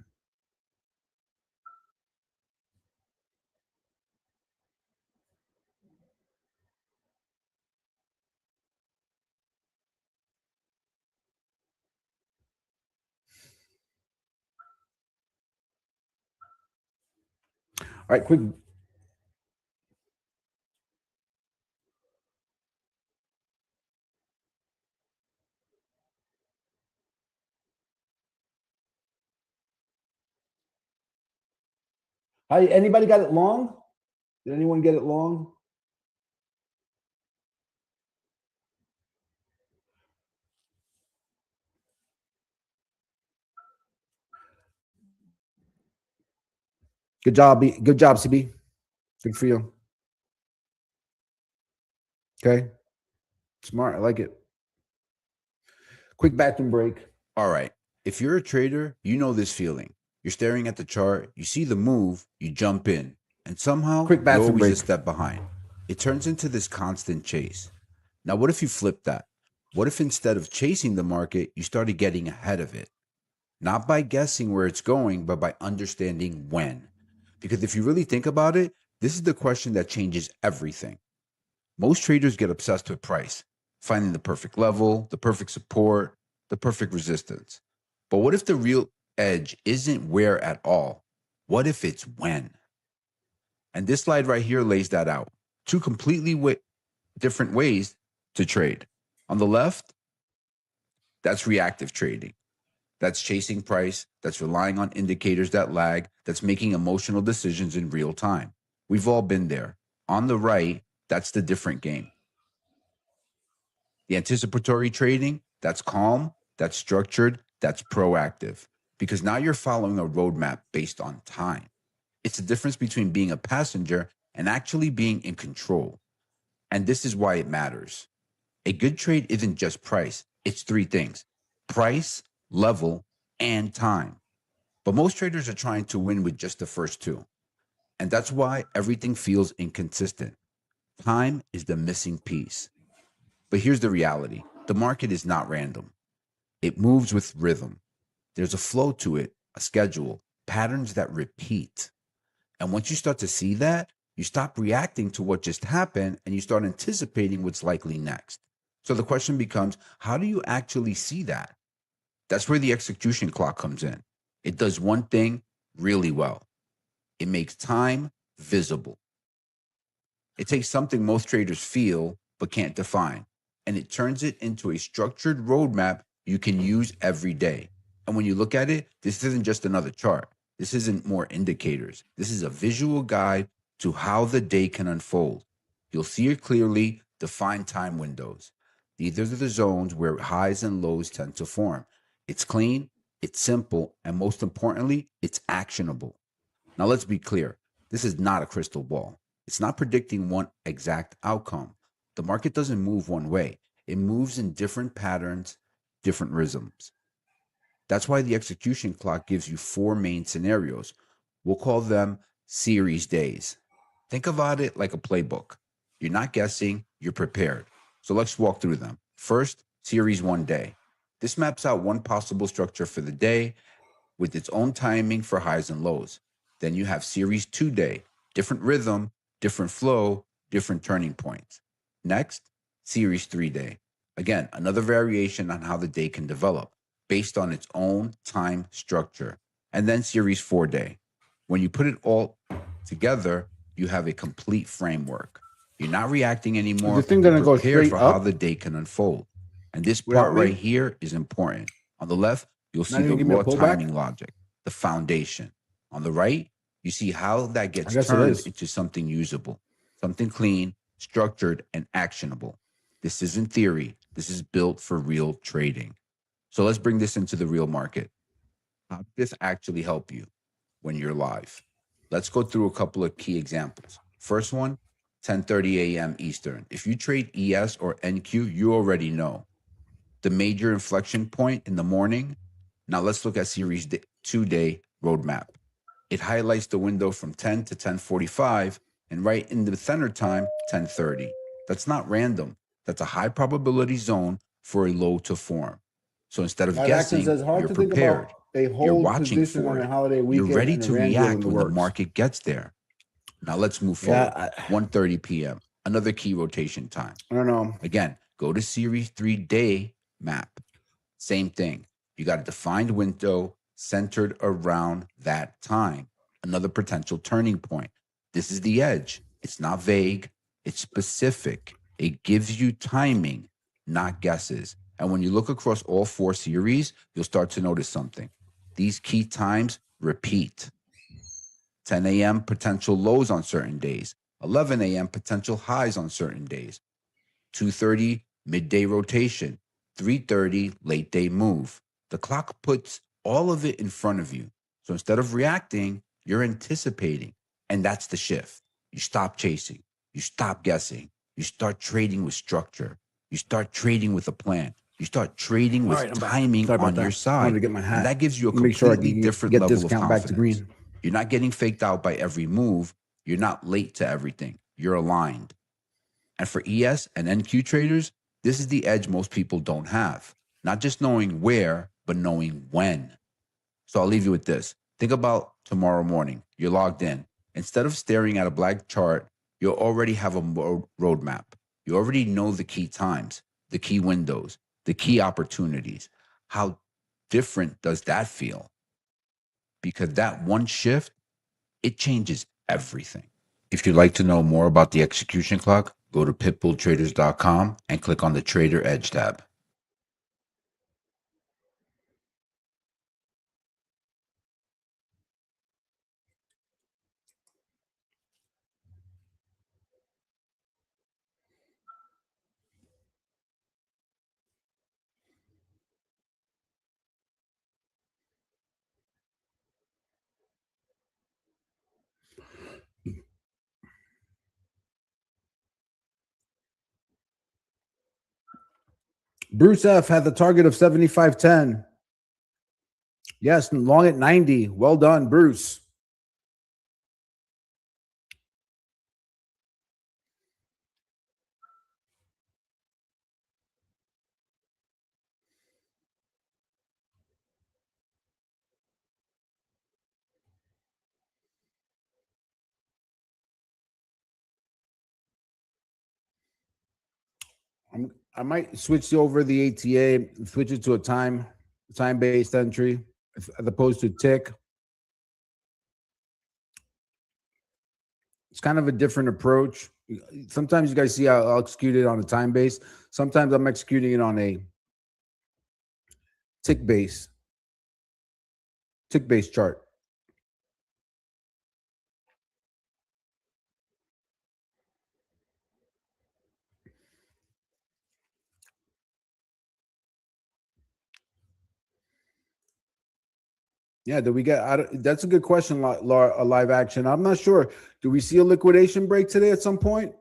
All right, quick. Hi, anybody got it long? Did anyone get it long? Good job, good job, CB. Good for you. Okay. Smart. I like it. Quick bathroom break. All right. If you're a trader, you know this feeling. You're staring at the chart, you see the move, you jump in, and somehow Quick you're bathroom always break. a step behind. It turns into this constant chase. Now, what if you flip that? What if instead of chasing the market, you started getting ahead of it? Not by guessing where it's going, but by understanding when. Because if you really think about it, this is the question that changes everything. Most traders get obsessed with price, finding the perfect level, the perfect support, the perfect resistance. But what if the real edge isn't where at all? What if it's when? And this slide right here lays that out. Two completely different ways to trade. On the left, that's reactive trading. That's chasing price. That's relying on indicators that lag. That's making emotional decisions in real time. We've all been there. On the right, that's the different game. The anticipatory trading, that's calm, that's structured, that's proactive. Because now you're following a roadmap based on time. It's the difference between being a passenger and actually being in control. And this is why it matters. A good trade isn't just price, it's three things: price, level, and time. But most traders are trying to win with just the first two. And that's why everything feels inconsistent. Time is the missing piece. But here's the reality: the market is not random, it moves with rhythm. There's a flow to it, a schedule, patterns that repeat. And once you start to see that, you stop reacting to what just happened and you start anticipating what's likely next. So the question becomes, how do you actually see that? That's where the execution clock comes in. It does one thing really well: it makes time visible. It takes something most traders feel but can't define, and it turns it into a structured roadmap you can use every day. And when you look at it, this isn't just another chart. This isn't more indicators. This is a visual guide to how the day can unfold. You'll see it clearly, defined time windows. These are the zones where highs and lows tend to form. It's clean, it's simple, and most importantly, it's actionable. Now, let's be clear. This is not a crystal ball. It's not predicting one exact outcome. The market doesn't move one way. It moves in different patterns, different rhythms. That's why the execution clock gives you four main scenarios. We'll call them series days. Think about it like a playbook. You're not guessing, you're prepared. So let's walk through them. First, series 1 day. This maps out one possible structure for the day with its own timing for highs and lows. Then you have series 2 day, different rhythm, different flow, different turning points. Next, series 3 day. Again, another variation on how the day can develop based on its own time structure. And then series 4 day. When you put it all together, you have a complete framework. You're not reacting anymore. Is the thing You're gonna go prepared straight for how up the day can unfold. And this without part me? right here is important. On the left, you'll see Not the even give me a raw pullback? timing logic, the foundation. On the right, you see how that I gets guess it turned is. into something usable, something clean, structured, and actionable. This isn't theory. This is built for real trading. So let's bring this into the real market. How does this actually help you when you're live? Let's go through a couple of key examples. First one, 10:30 a.m. Eastern. If you trade ES or NQ, you already know the major inflection point in the morning. Now let's look at series 2-day roadmap. It highlights the window from 10 to 10:45 and right in the center time, 10:30. That's not random. That's a high probability zone for a low to form. So instead of Live action guessing, says hard you're to think about prepared. a You're hold watching position on for a it. holiday You're weekend ready and a to rand deal in react the when the works. market gets there. Now let's move forward. 1:30 p.m. Another key rotation time. I don't know. Again, go to series 3-day map. Same thing. You got a defined window centered around that time. Another potential turning point. This is the edge. It's not vague. It's specific. It gives you timing, not guesses. And when you look across all 4 series, you'll start to notice something. These key times repeat. 10 a.m. potential lows on certain days. 11 a.m. potential highs on certain days. 2:30 midday rotation. 3:30 late day move. The clock puts all of it in front of you. So instead of reacting, you're anticipating. And that's the shift. You stop chasing. You stop guessing. You start trading with structure. You start trading with a plan. You start trading with timing on your I side. wanted to get my hat. And that gives you a Make sure I completely can different get level this of count back to confidence. green. You're not getting faked out by every move. You're not late to everything. You're aligned. And for ES and NQ traders, this is the edge most people don't have. Not just knowing where, but knowing when. So I'll leave you with this. Think about tomorrow morning. You're logged in. Instead of staring at a blank chart, you already have a roadmap. You already know the key times, the key windows, the key opportunities. How different does that feel? Because that one shift, it changes everything. If you'd like to know more about the execution clock, go to pitbulltraders.com and click on the Trader Edge tab. Bruce F had the target of 75.10. Yes, long at 90. Well done, Bruce. I might switch over the ATA, switch it to a time-based entry as opposed to tick. It's kind of a different approach. Sometimes you guys see how I'll execute it on a time base. Sometimes I'm executing it on a tick base chart. Yeah, do we get? That's a good question. Live action. I'm not sure. Do we see a liquidation break today at some point?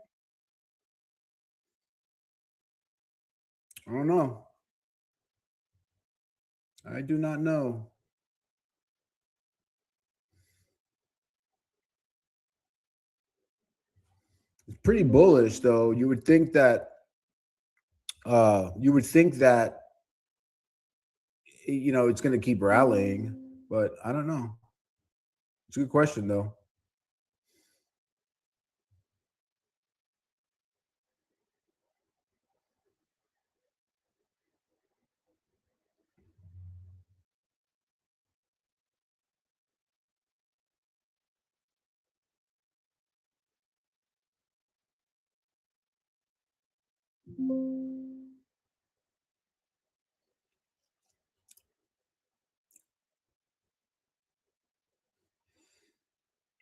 I don't know. I do not know. It's pretty bullish, though. You would think that. It's going to keep rallying, but I don't know. It's a good question, though.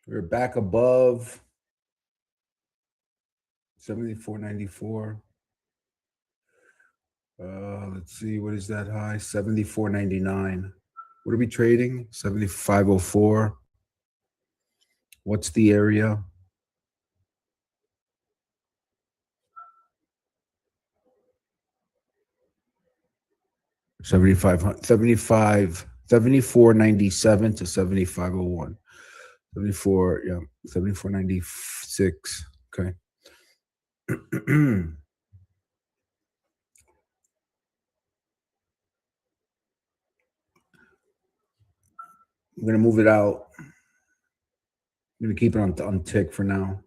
We're back above 74.94. Let's see, what is that high? 74.99. What are we trading? 75.04. What's the area? $75, 74.97 to 75.01. 74, yeah, 74.96. Okay. I'm gonna move it out. I'm gonna keep it on tick for now.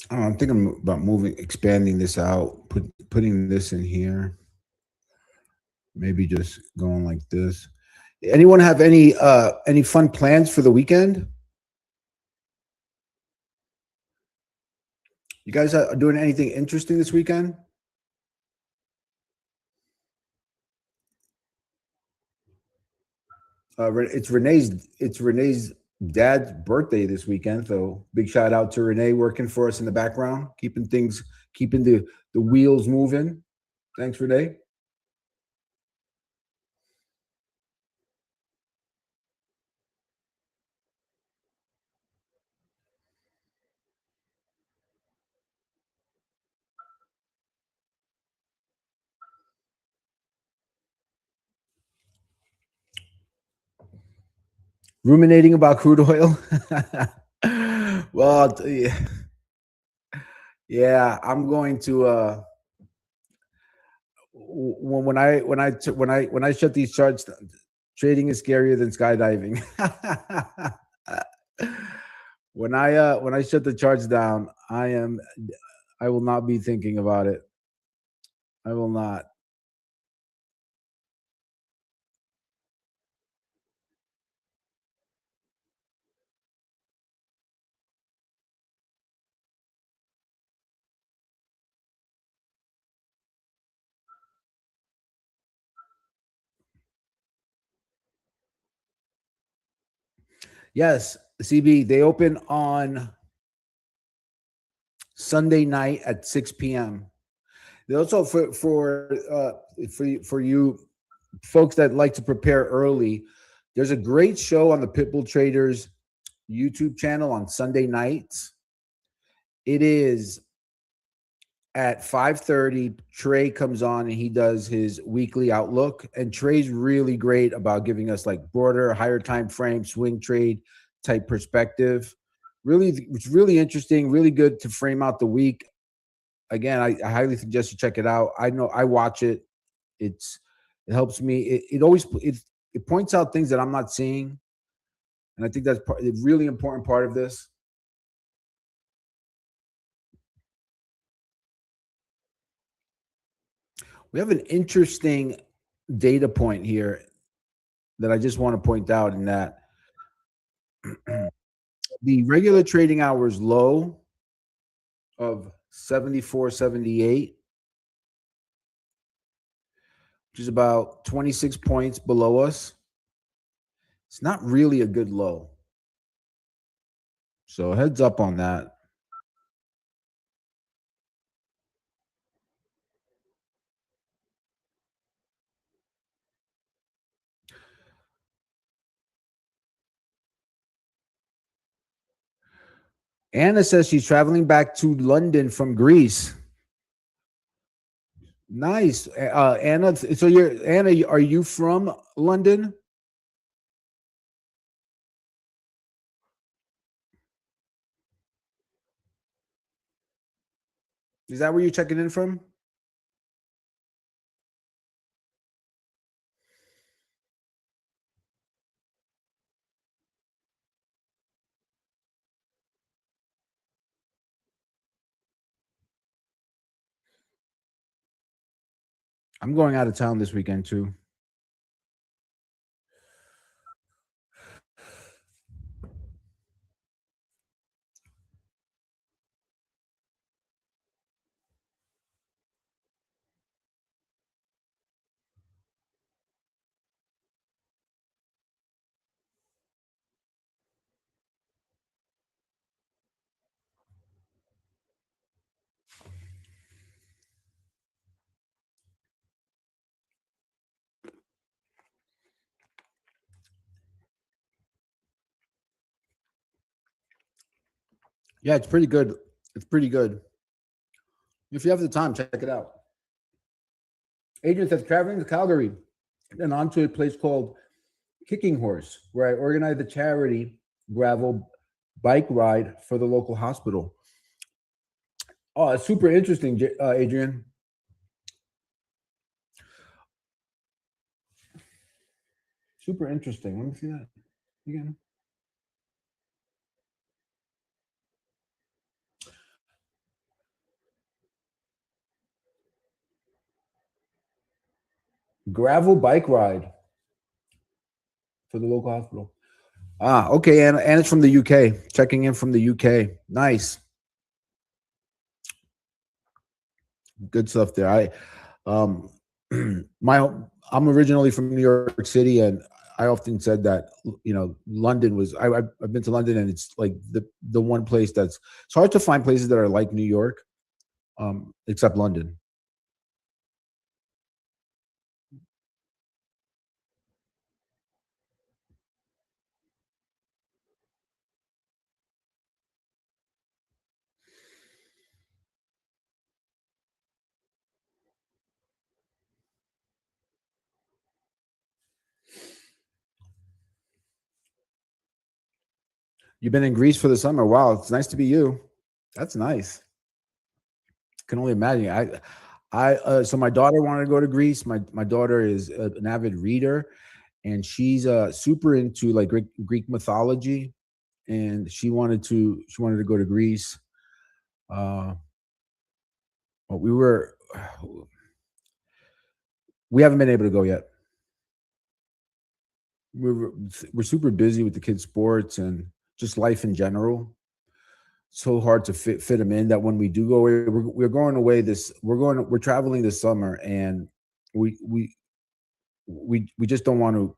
I'm thinking about expanding this out, putting this in here. Maybe just going like this. Anyone have any fun plans for the weekend? You guys are doing anything interesting this weekend? It's Renee's dad's birthday this weekend, so big shout out to Renee working for us in the background, keeping the wheels moving. Thanks, Renee. Ruminating about crude oil. Well, yeah, I'm going to when I shut these charts, trading is scarier than skydiving. When I shut the charts down, I will not be thinking about it. I will not. Yes, CB, they open on Sunday night at 6 p.m. They also for you folks that like to prepare early, there's a great show on the Pitbull Traders YouTube channel on Sunday nights. It is at 5:30. Trey comes on and he does his weekly outlook. And Trey's really great about giving us like broader, higher time frame, swing trade type perspective. Really, it's really interesting, really good to frame out the week. Again, I highly suggest you check it out. I know I watch it. It helps me. It points out things that I'm not seeing, and I think that's a really important part of this. We have an interesting data point here that I just want to point out in that the regular trading hours low of 74.78, which is about 26 points below us. It's not really a good low. So heads up on that. Anna says she's traveling back to London from Greece. Nice, Anna. So Anna. Are you from London? Is that where you're checking in from? I'm going out of town this weekend too. Yeah, it's pretty good. It's pretty good. If you have the time, check it out. Adrian says traveling to Calgary, then on to a place called Kicking Horse, where I organized a charity gravel bike ride for the local hospital. Oh, it's super interesting, Adrian. Super interesting. Let me see that again. Gravel bike ride for the local hospital. Ah, okay, and it's from the UK. Checking in from the UK. Nice, good stuff there. Um, my, I'm originally from New York City, and I often said that London was. I've been to London, and it's like the one place that's. It's hard to find places that are like New York, except London. You've been in Greece for the summer. Wow, it's nice to be you. That's nice. Can only imagine. So my daughter wanted to go to Greece. My daughter is an avid reader, and she's super into like Greek mythology, and she wanted to go to Greece. Uh, but we haven't been able to go yet. We're we're super busy with the kids' sports and just life in general. So hard to fit them in that when we do go away, we're going away this we're traveling this summer, and we we we just don't want to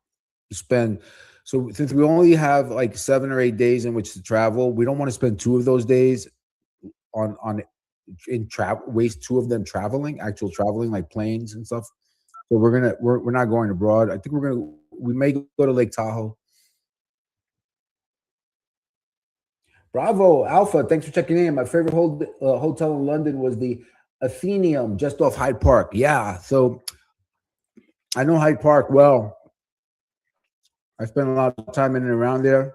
spend. So since we only have like 7 or 8 days in which to travel, we don't want to spend 2 of those days on in travel, waste 2 of them traveling, actual traveling, like planes and stuff. So we're not going abroad. I think we may go to Lake Tahoe. Bravo, Alpha. Thanks for checking in. My favorite hotel in London was the Athenaeum, just off Hyde Park. Yeah, so I know Hyde Park well. I spent a lot of time in and around there.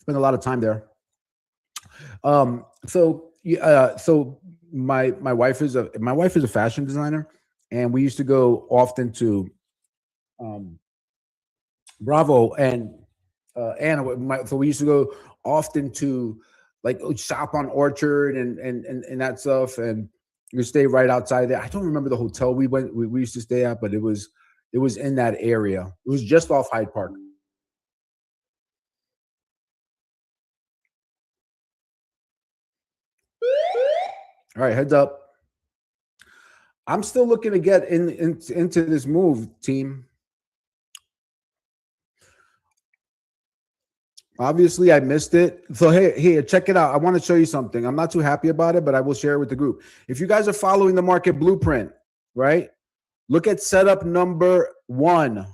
Spent a lot of time there. So my wife is a fashion designer, and we used to go often to um, Bravo and Anna. So we used to go often to like shop on Orchard and that stuff, and you stay right outside there. I don't remember the hotel we used to stay at, but it was in that area. It was just off Hyde Park. All right, heads up. I'm still looking to get into this move, team. Obviously, I missed it. So hey, check it out. I want to show you something. I'm not too happy about it, but I will share it with the group. If you guys are following the market blueprint, right? Look at setup number 1.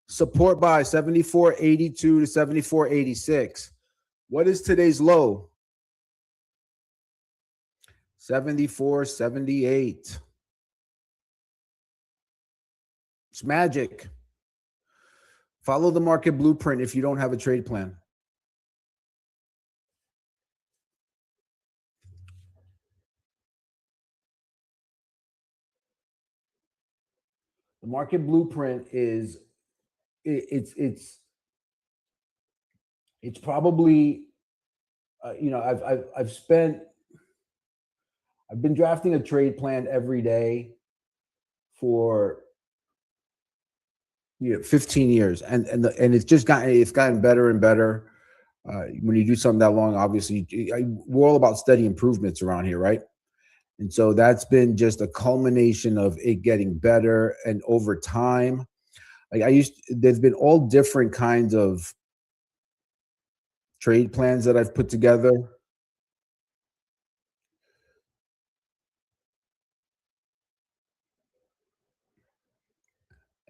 Support buy 74.82 to 74.86. What is today's low? 74.78. It's magic. Follow the market blueprint if you don't have a trade plan. The market blueprint is it's probably I've been drafting a trade plan every day for 15 years, and it's gotten better and better. When you do something that long, obviously, we're all about steady improvements around here, right? And so that's been just a culmination of it getting better and over time. Like there's been all different kinds of trade plans that I've put together.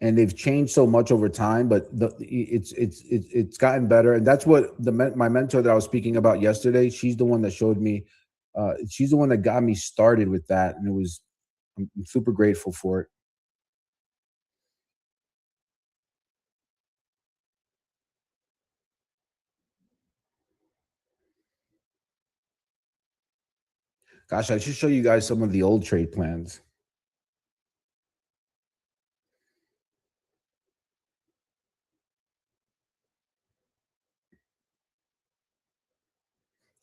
And they've changed so much over time, but it's gotten better. And that's what my mentor that I was speaking about yesterday, she's the one that showed me, she's the one that got me started with that. And I'm super grateful for it. Gosh, I should show you guys some of the old trade plans.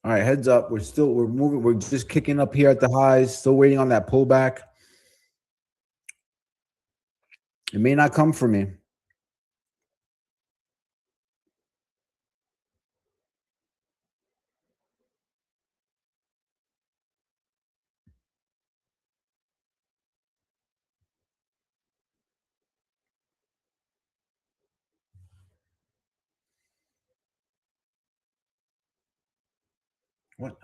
All right, heads up. We're moving. We're just kicking up here at the highs, still waiting on that pullback. It may not come for me. What?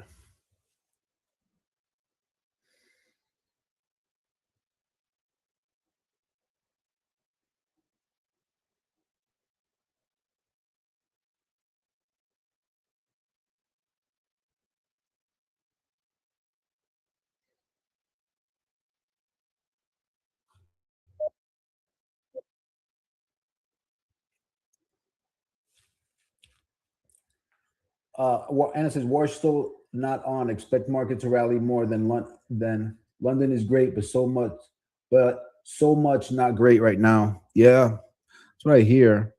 Anna says war still not on. Expect market to rally more than London is great, but so much not great right now. Yeah, that's what I hear.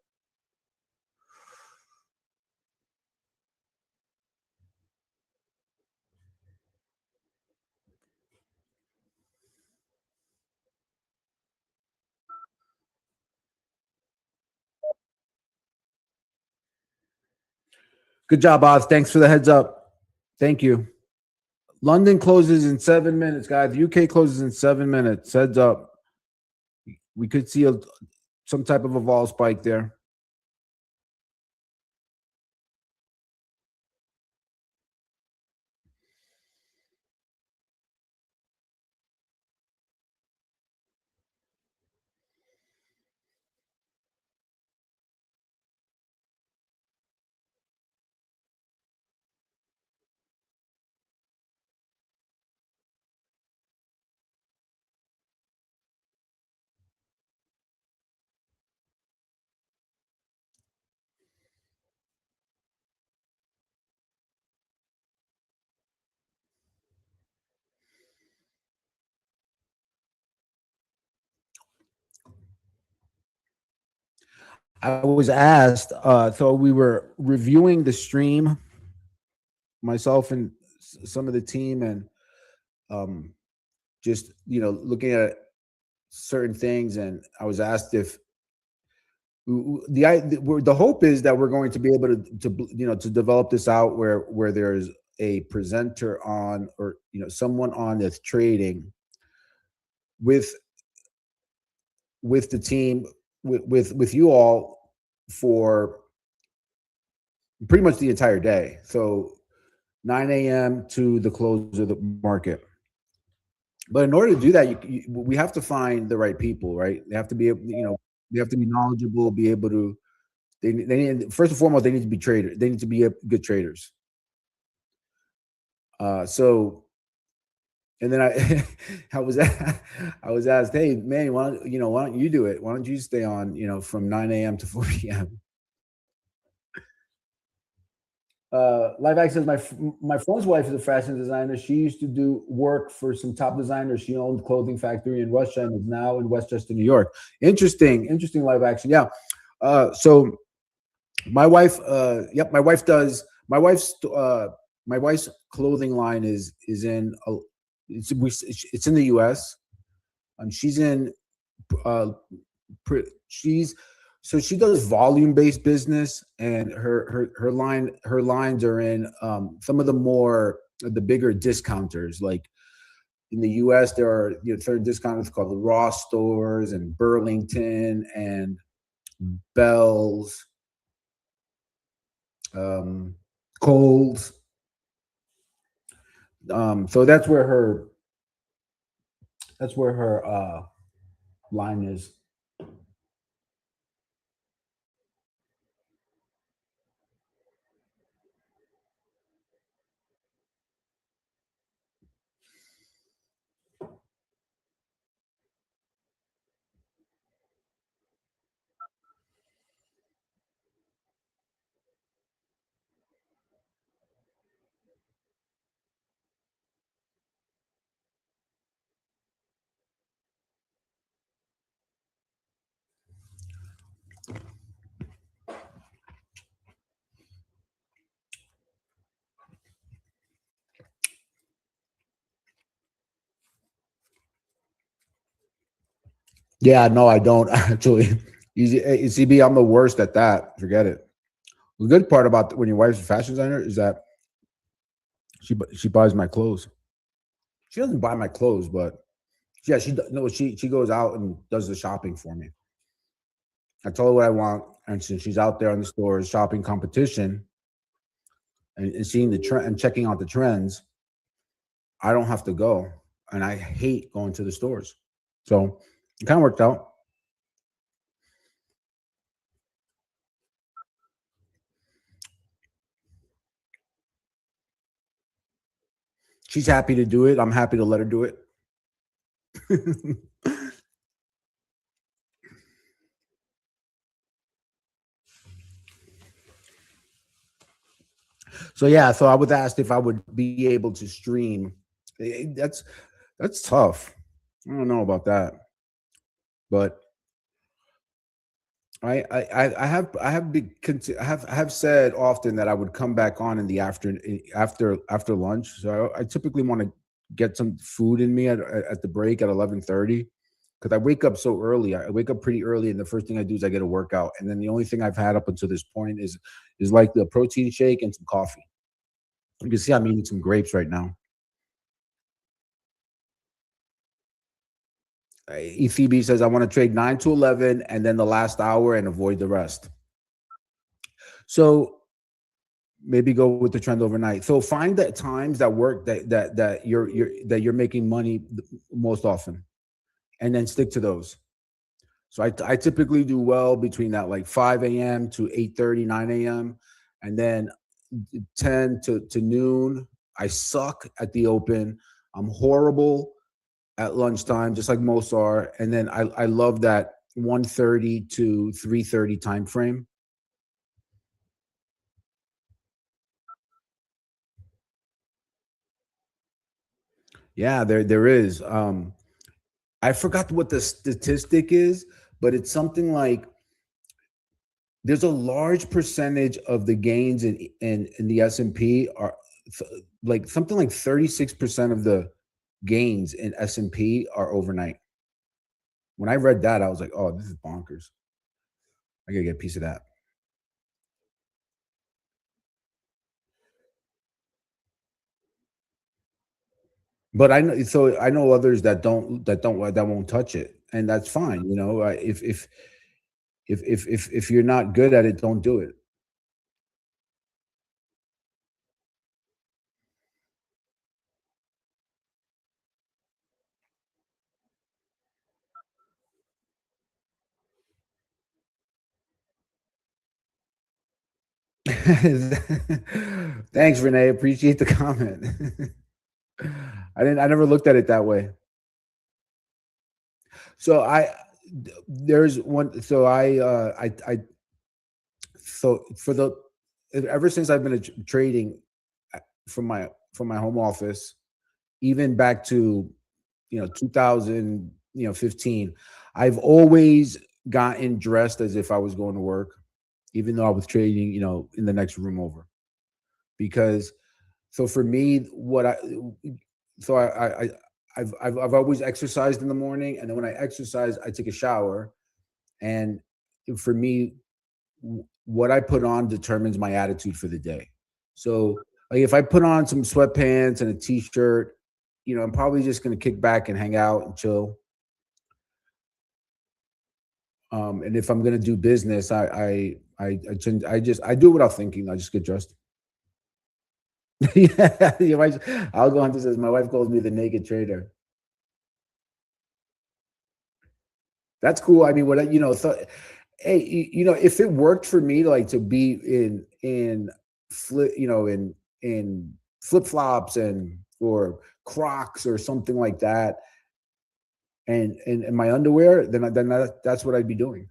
Good job, Oz. Thanks for the heads up. Thank you. London closes in 7 minutes, guys. UK closes in 7 minutes. Heads up. We could see some type of a vol spike there. I was asked, so we were reviewing the stream, myself and some of the team, and just looking at certain things, and I was asked if the hope is that we're going to be able to develop this out where there's a presenter on, or someone on that's trading with the team, with you all for pretty much the entire day. So 9 a.m. to the close of the market. But in order to do that, we have to find the right people, right? They have to be able, they have to be knowledgeable, be able to. They need, first and foremost, they need to be traders. They need to be good traders. And then I was asked, hey man, why don't you do it? Why don't you stay on, from 9 a.m. to 4 p.m. Live Action says my friend's wife is a fashion designer. She used to do work for some top designers. She owned a clothing factory in Russia and is now in Westchester, New York. Interesting Live Action. Yeah. So my wife, my wife's clothing line is in it's in the U.S. She's in so she does volume-based business, and her lines are in some of the bigger discounters. Like in the U.S., there are certain discounters called the Ross stores and Burlington and Bell's. colds. So that's where her line is. Yeah, no, I don't actually. CB, I'm the worst at that. Forget it. The good part about when your wife's a fashion designer is that she buys my clothes. She doesn't buy my clothes, but yeah, she goes out and does the shopping for me. I tell her what I want, and since she's out there in the stores shopping competition and seeing the trend and checking out the trends, I don't have to go, and I hate going to the stores. So it kind of worked out. She's happy to do it. I'm happy to let her do it. So yeah, so I was asked if I would be able to stream. That's tough. I don't know about that, but I have said often that I would come back on in the after lunch. So I typically want to get some food in me at the break at 11:30 because I wake up so early. I wake up pretty early, and the first thing I do is I get a workout, and then the only thing I've had up until this point is like the protein shake and some coffee. You can see I'm eating some grapes right now. ECB says I want to trade 9 to 11 and then the last hour and avoid the rest. So maybe go with the trend overnight. So find the times that work that you're making money most often, and then stick to those. So I typically do well between that like 5 a.m. to 8:30, 9 a.m. and then 10 to noon. I suck at the open. I'm horrible at lunchtime, just like most are. And then I love that 1:30 to 3:30 time frame. Yeah, there is. I forgot what the statistic is, but it's something like there's a large percentage of the gains in the S&P are like something like 36% of the gains in S&P are overnight. When I read that, I was like, "Oh, this is bonkers. I got to get a piece of that." But I know others that won't touch it, and that's fine. If you're not good at it, don't do it. Thanks, Renee. Appreciate the comment. I never looked at it that way. So there's one. So so for the ever since I've been trading from my home office, even back to 2000 15, I've always gotten dressed as if I was going to work, even though I was trading in the next room over. Because so for me, what I so I've always exercised in the morning, and then when I exercise, I take a shower, and for me, what I put on determines my attitude for the day. So like if I put on some sweatpants and a t-shirt, I'm probably just going to kick back and hang out and chill. And if I'm going to do business, I do it without thinking. I just get dressed. Yeah, your wife, I'll go Hunter says my wife calls me the naked trader. That's cool. I mean, what hey, if it worked for me to like to be in flip, in flip flops and or Crocs or something like that, and in my underwear, that's what I'd be doing.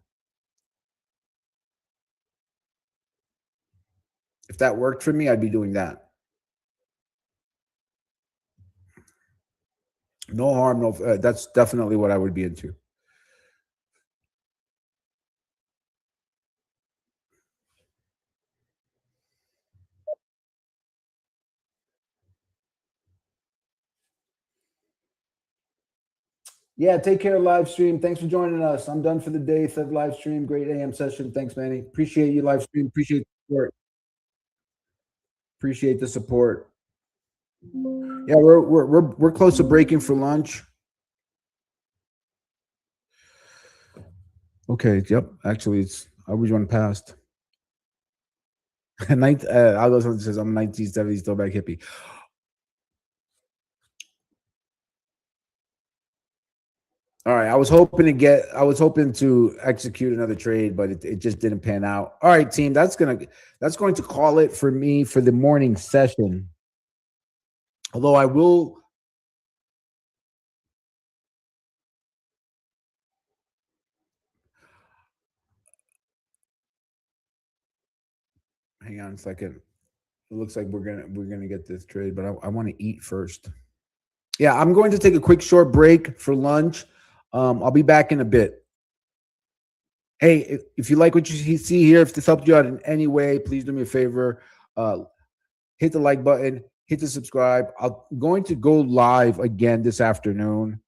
If that worked for me, I'd be doing that. No harm, no. That's definitely what I would be into. Yeah, take care, live stream. Thanks for joining us. I'm done for the day. Third live stream. Great AM session. Thanks, Manny. Appreciate you, live stream. Appreciate the support. Appreciate the support. Yeah, we're close to breaking for lunch. Okay. Yep. Actually, it's I always run past. Algo says I'm 1970s throwback hippie. All right. I was hoping to execute another trade, but it just didn't pan out. All right, team. That's going to call it for me for the morning session. Although I will. Hang on a second. It looks like we're gonna get this trade, but I want to eat first. Yeah, I'm going to take a quick short break for lunch. I'll be back in a bit. Hey, if you like what you see here, if this helped you out in any way, please do me a favor. Hit the like button, hit the subscribe. I'm going to go live again this afternoon.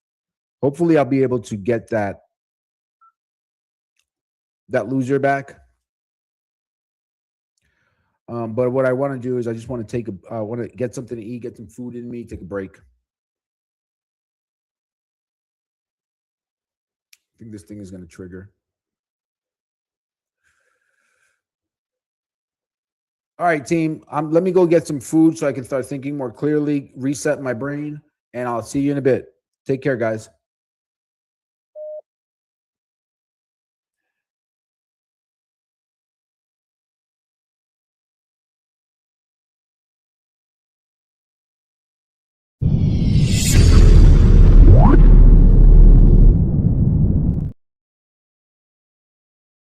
Hopefully, I'll be able to get that loser back. But what I want to do is I just want to want to get something to eat, get some food in me, take a break. I think this thing is going to trigger. All right, team. Let me go get some food so I can start thinking more clearly, reset my brain, and I'll see you in a bit. Take care, guys.